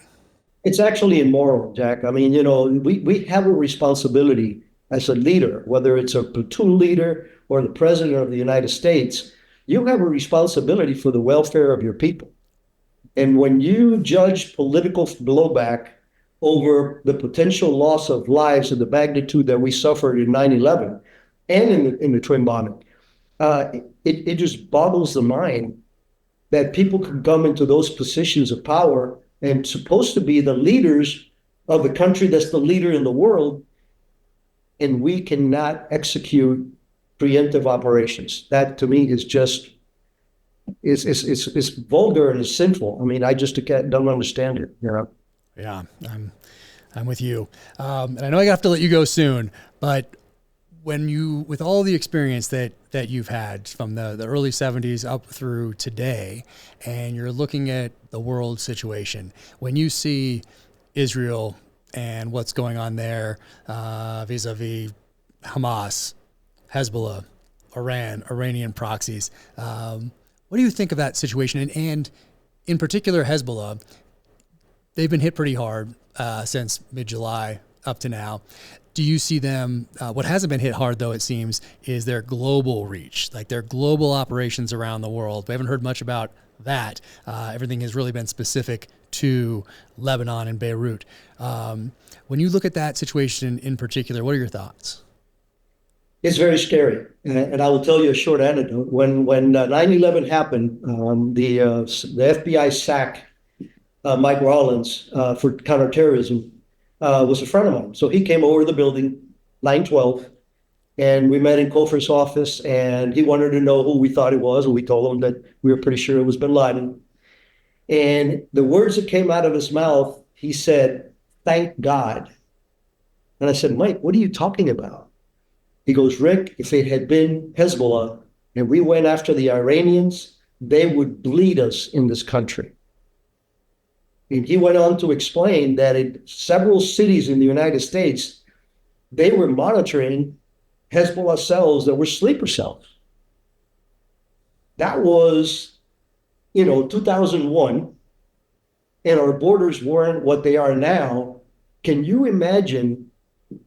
It's actually immoral, Jack. I mean, we have a responsibility as a leader, whether it's a platoon leader or the president of the United States. You have a responsibility for the welfare of your people. And when you judge political blowback over the potential loss of lives of the magnitude that we suffered in 9/11 and in the twin bombing, it just boggles the mind that people could come into those positions of power and supposed to be the leaders of the country that's the leader in the world, and we cannot execute preemptive operations. That to me is just it's vulgar and it's sinful. I mean, I just don't understand it.
Yeah, I'm with you. And I know I have to let you go soon, but with all the experience that you've had from the early 70s up through today, and you're looking at the world situation, when you see Israel and what's going on there vis-a-vis Hamas, Hezbollah, Iranian proxies, what do you think of that situation? And in particular, Hezbollah, they've been hit pretty hard since mid-July up to now. Do you see them, what hasn't been hit hard though, it seems, is their global reach, like their global operations around the world. We haven't heard much about that. Everything has really been specific to Lebanon and Beirut. When you look at that situation in particular, what are your thoughts?
It's very scary. And I will tell you a short anecdote. When 9/11 happened, the FBI sacked Mike Rawlins for counterterrorism. Was a friend of mine. So he came over to the building, 9/12, and we met in Cofer's office, and he wanted to know who we thought it was, and we told him that we were pretty sure it was bin Laden. And the words that came out of his mouth, he said, "Thank God." And I said, "Mike, what are you talking about?" He goes, "Rick, if it had been Hezbollah and we went after the Iranians, they would bleed us in this country." And he went on to explain that in several cities in the United States, they were monitoring Hezbollah cells that were sleeper cells. That was, 2001, and our borders weren't what they are now. Can you imagine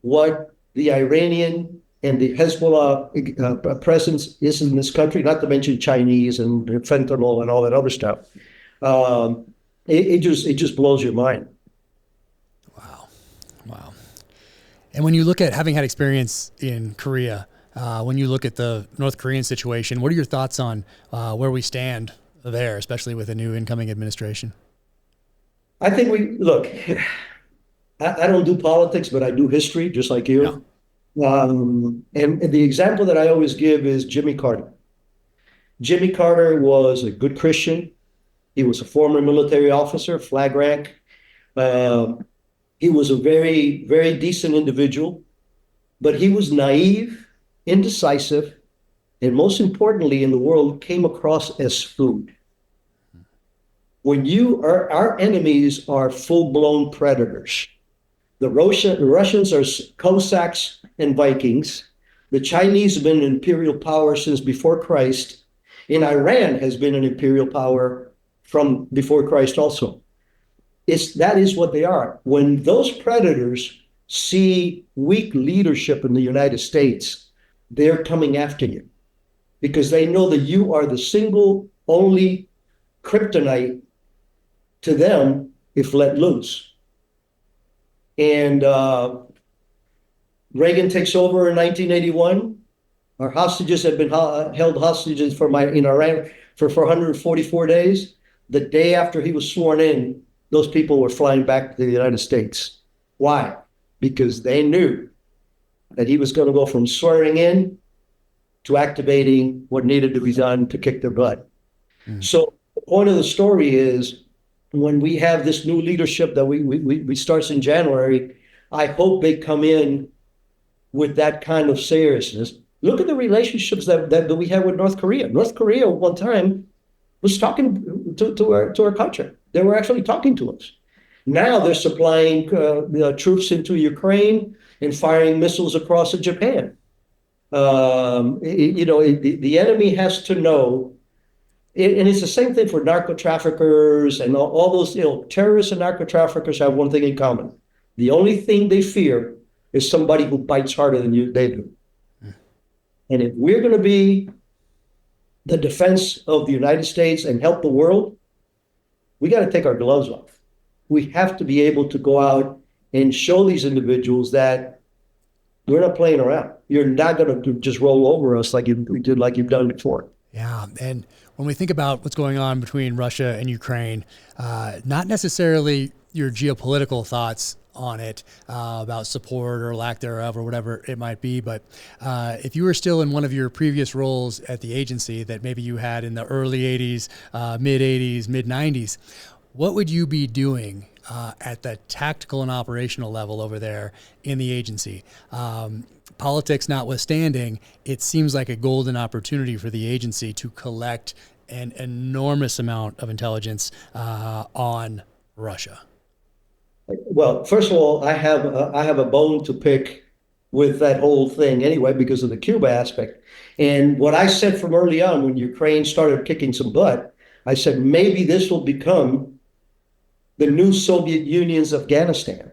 what the Iranian and the Hezbollah presence is in this country? Not to mention Chinese and fentanyl and all that other stuff. It just blows your mind.
Wow. And when you look at having had experience in Korea, when you look at the North Korean situation, what are your thoughts on where we stand there, especially with a new incoming administration?
I think I don't do politics, but I do history, just like you. Yeah. And the example that I always give is Jimmy Carter. Jimmy Carter was a good Christian. He was a former military officer, flag rank. He He was a very, very decent individual, but he was naive, indecisive, and most importantly in the world, came across as food. When our enemies are full-blown predators. The Russians are Cossacks and Vikings. The Chinese have been an imperial power since before Christ. And Iran has been an imperial power from before Christ also. That is what they are. When those predators see weak leadership in the United States, they're coming after you because they know that you are the single only kryptonite to them if let loose. And Reagan takes over in 1981. Our hostages had been held hostages in Iran for 444 days. The day after he was sworn in, those people were flying back to the United States. Why? Because they knew that he was going to go from swearing in to activating what needed to be done to kick their butt. So the point of the story is, when we have this new leadership that we starts in January, I hope they come in with that kind of seriousness. Look at the relationships that we have with North Korea. North Korea one time was talking to our country. They were actually talking to us. Now they're supplying troops into Ukraine and firing missiles across to Japan. The enemy has to know. And it's the same thing for narco traffickers and all those, terrorists and narco traffickers have one thing in common. The only thing they fear is somebody who bites harder than they do. And if we're going to be the defense of the United States and help the world, we got to take our gloves off. We have to be able to go out and show these individuals that we're not playing around. You're not going to just roll over us like you've done before.
Yeah, and when we think about what's going on between Russia and Ukraine, not necessarily your geopolitical thoughts on it, about support or lack thereof or whatever it might be, but if you were still in one of your previous roles at the agency that maybe you had in the early 80s, mid 80s, mid 90s, what would you be doing at the tactical and operational level over there in the agency? Politics notwithstanding, it seems like a golden opportunity for the agency to collect an enormous amount of intelligence on Russia.
Well, first of all, I have a bone to pick with that whole thing anyway because of the Cuba aspect. And what I said from early on when Ukraine started kicking some butt, I said maybe this will become the new Soviet Union's Afghanistan.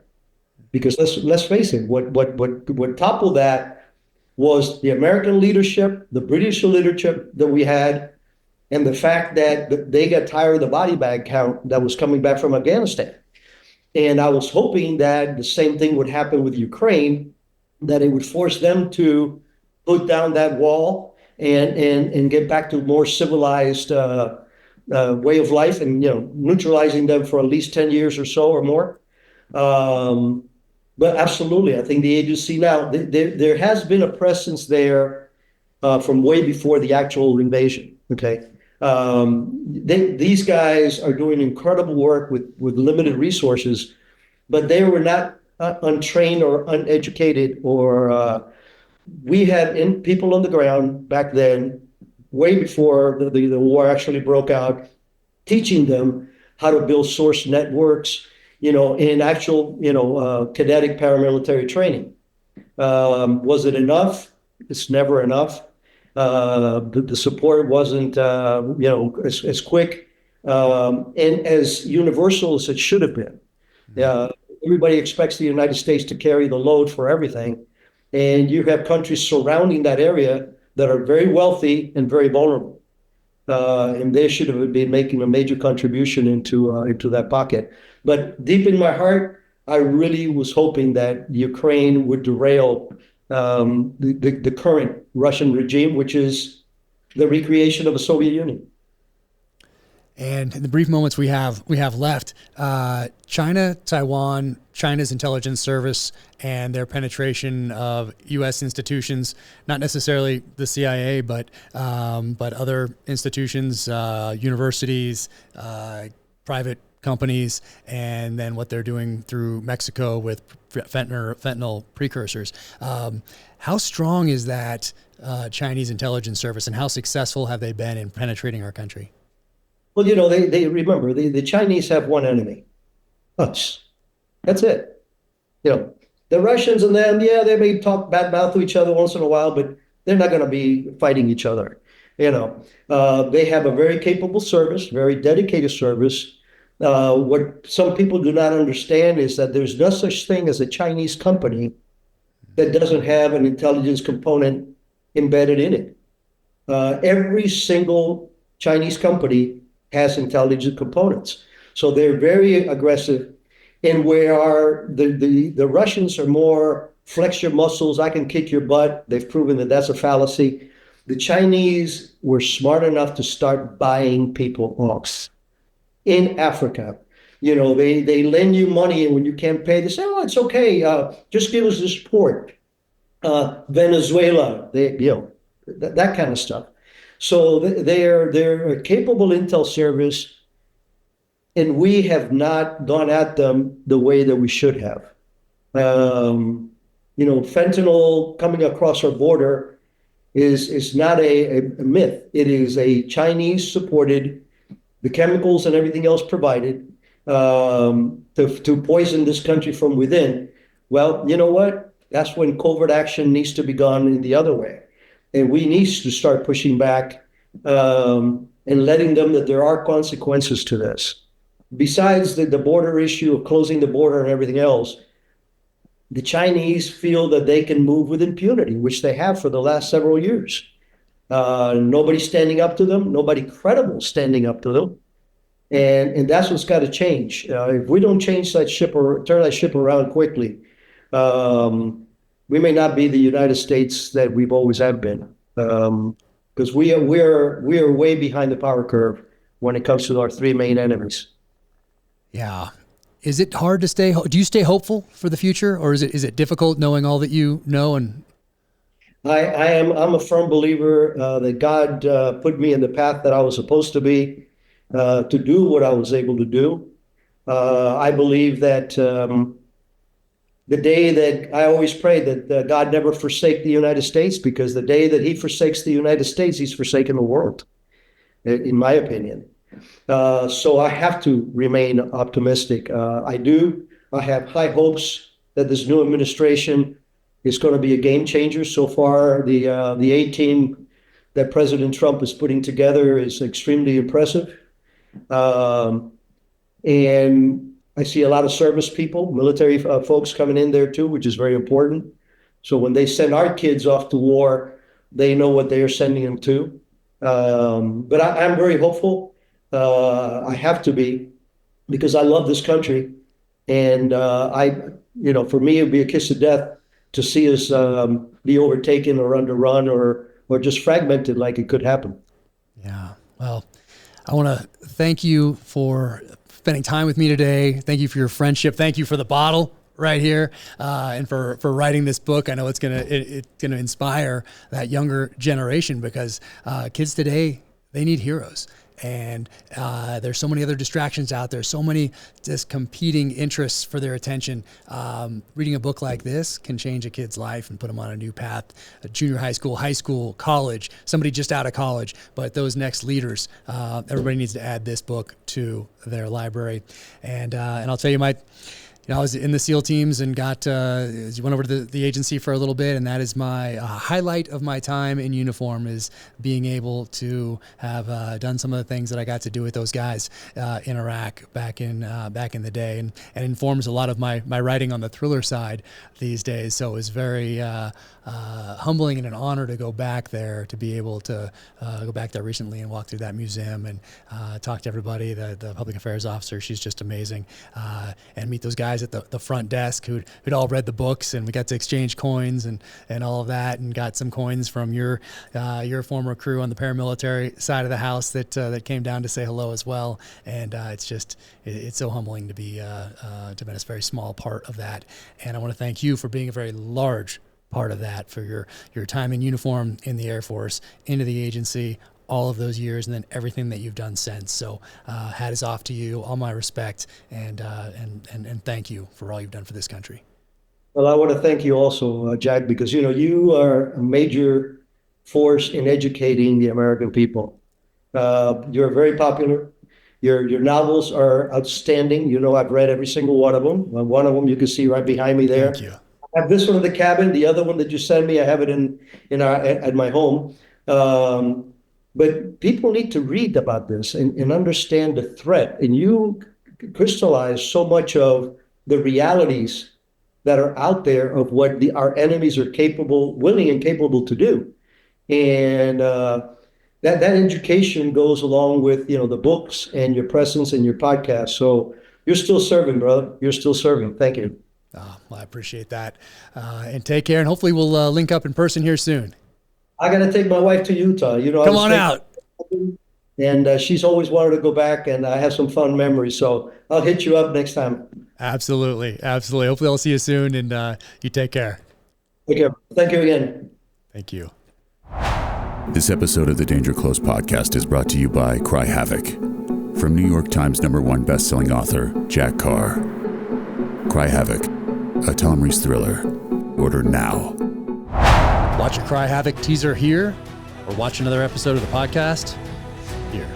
Because let's face it, what toppled that was the American leadership, the British leadership that we had, and the fact that they got tired of the body bag count that was coming back from Afghanistan. And I was hoping that the same thing would happen with Ukraine, that it would force them to put down that wall and get back to a more civilized way of life, and neutralizing them for at least 10 years or so or more. But absolutely, I think the agency now, there has been a presence there from way before the actual invasion, okay? These guys are doing incredible work with limited resources, but they were not untrained or uneducated, or we had people on the ground back then, way before the war actually broke out, teaching them how to build source networks, in actual, kinetic paramilitary training. Was it enough? It's never enough. The support wasn't, as quick and as universal as it should have been. Everybody expects the United States to carry the load for everything. And you have countries surrounding that area that are very wealthy and very vulnerable. And they should have been making a major contribution into that pocket. But deep in my heart, I really was hoping that Ukraine would derail the current Russian regime, which is the recreation of the Soviet Union.
And in the brief moments we have left, China, Taiwan, China's intelligence service, and their penetration of U.S. institutions, not necessarily the CIA, but other institutions, universities, private companies, and then what they're doing through Mexico with fentanyl precursors. How strong is that Chinese intelligence service, and how successful have they been in penetrating our country?
Well, they remember the Chinese have one enemy, us. That's it. The Russians and them, yeah, they may talk bad mouth to each other once in a while, but they're not going to be fighting each other. They have a very capable service, very dedicated service. What some people do not understand is that there's no such thing as a Chinese company that doesn't have an intelligence component embedded in it. Every single Chinese company has intelligence components. So they're very aggressive. And where the Russians are more flex your muscles, I can kick your butt. They've proven that that's a fallacy. The Chinese were smart enough to start buying people off in Africa. They lend you money, and when you can't pay, they say, "Oh, it's okay. Just give us this port." Venezuela, that kind of stuff. So they're a capable intel service, and we have not gone at them the way that we should have. Fentanyl coming across our border is not a myth. It is a Chinese supported, the chemicals and everything else provided to poison this country from within. Well, you know what? That's when covert action needs to be gone in the other way. And we need to start pushing back and letting them that there are consequences to this. Besides the border issue of closing the border and everything else, the Chinese feel that they can move with impunity, which they have for the last several years. Nobody standing up to them, nobody credible standing up to them. And that's what's got to change. If we don't change that ship or turn that ship around quickly, we may not be the United States that we've always have been. Because we are way behind the power curve when it comes to our three main enemies.
Yeah. Is it hard to do you stay hopeful for the future, or is it difficult knowing all that you know? And
I'm a firm believer that God put me in the path that I was supposed to be, to do what I was able to do. I believe that the day that I always pray that God never forsake the United States, because the day that he forsakes the United States, he's forsaken the world, in my opinion. So I have to remain optimistic. I do. I have high hopes that this new administration is going to be a game changer. So far, the A team that President Trump is putting together is extremely impressive. And I see a lot of service people, military folks coming in there too, which is very important. So when they send our kids off to war, they know what they are sending them to. But I'm very hopeful. I have to be, because I love this country, and for me, it would be a kiss of death to see us be overtaken or underrun or just fragmented like it could happen.
Yeah. Well, I want to thank you for spending time with me today. Thank you for your friendship. Thank you for the bottle right here, and for writing this book. I know it's gonna inspire that younger generation, because kids today, they need heroes. And there's so many other distractions out there, so many just competing interests for their attention. Reading a book like this can change a kid's life and put them on a new path. Junior high school, college, somebody just out of college. But those next leaders, everybody needs to add this book to their library. And I'll tell you, I was in the SEAL teams and went over to the agency for a little bit, and that is my highlight of my time in uniform, is being able to have done some of the things that I got to do with those guys in Iraq back in the day, and informs a lot of my writing on the thriller side these days. So it was very humbling and an honor to go back there, to be able to go back there recently and walk through that museum and talk to everybody. The public affairs officer, she's just amazing, and meet those guys at the front desk who'd all read the books, and we got to exchange coins and all of that, and got some coins from your former crew on the paramilitary side of the house that came down to say hello as well. And it's so humbling to be a very small part of that. And I want to thank you for being a very large part of that, for your time in uniform in the Air Force, into the agency, all of those years and then everything that you've done since. So hat is off to you, all my respect, and thank you for all you've done for this country.
Well, I want to thank you also, Jack, because, you are a major force in educating the American people. You're very popular. Your novels are outstanding. I've read every single one of them. One of them you can see right behind me there.
Thank you.
I have this one in the cabin. The other one that you sent me, I have it at my home. But people need to read about this and understand the threat. And you crystallize so much of the realities that are out there of what our enemies are willing and capable to do. And that education goes along with, the books and your presence and your podcast. So you're still serving, brother. You're still serving. Thank you.
Oh, well, I appreciate that. And take care. And hopefully we'll link up in person here soon.
I got to take my wife to Utah.
Come on out.
And she's always wanted to go back, and I have some fun memories. So I'll hit you up next time.
Absolutely. Absolutely. Hopefully I'll see you soon, and you take care.
Take care. Thank you again.
Thank you.
This episode of the Danger Close podcast is brought to you by Cry Havoc. From New York Times #1 bestselling author Jack Carr. Cry Havoc, a Tom Reese thriller. Order now.
Watch a Cry Havoc teaser here, or watch another episode of the podcast here.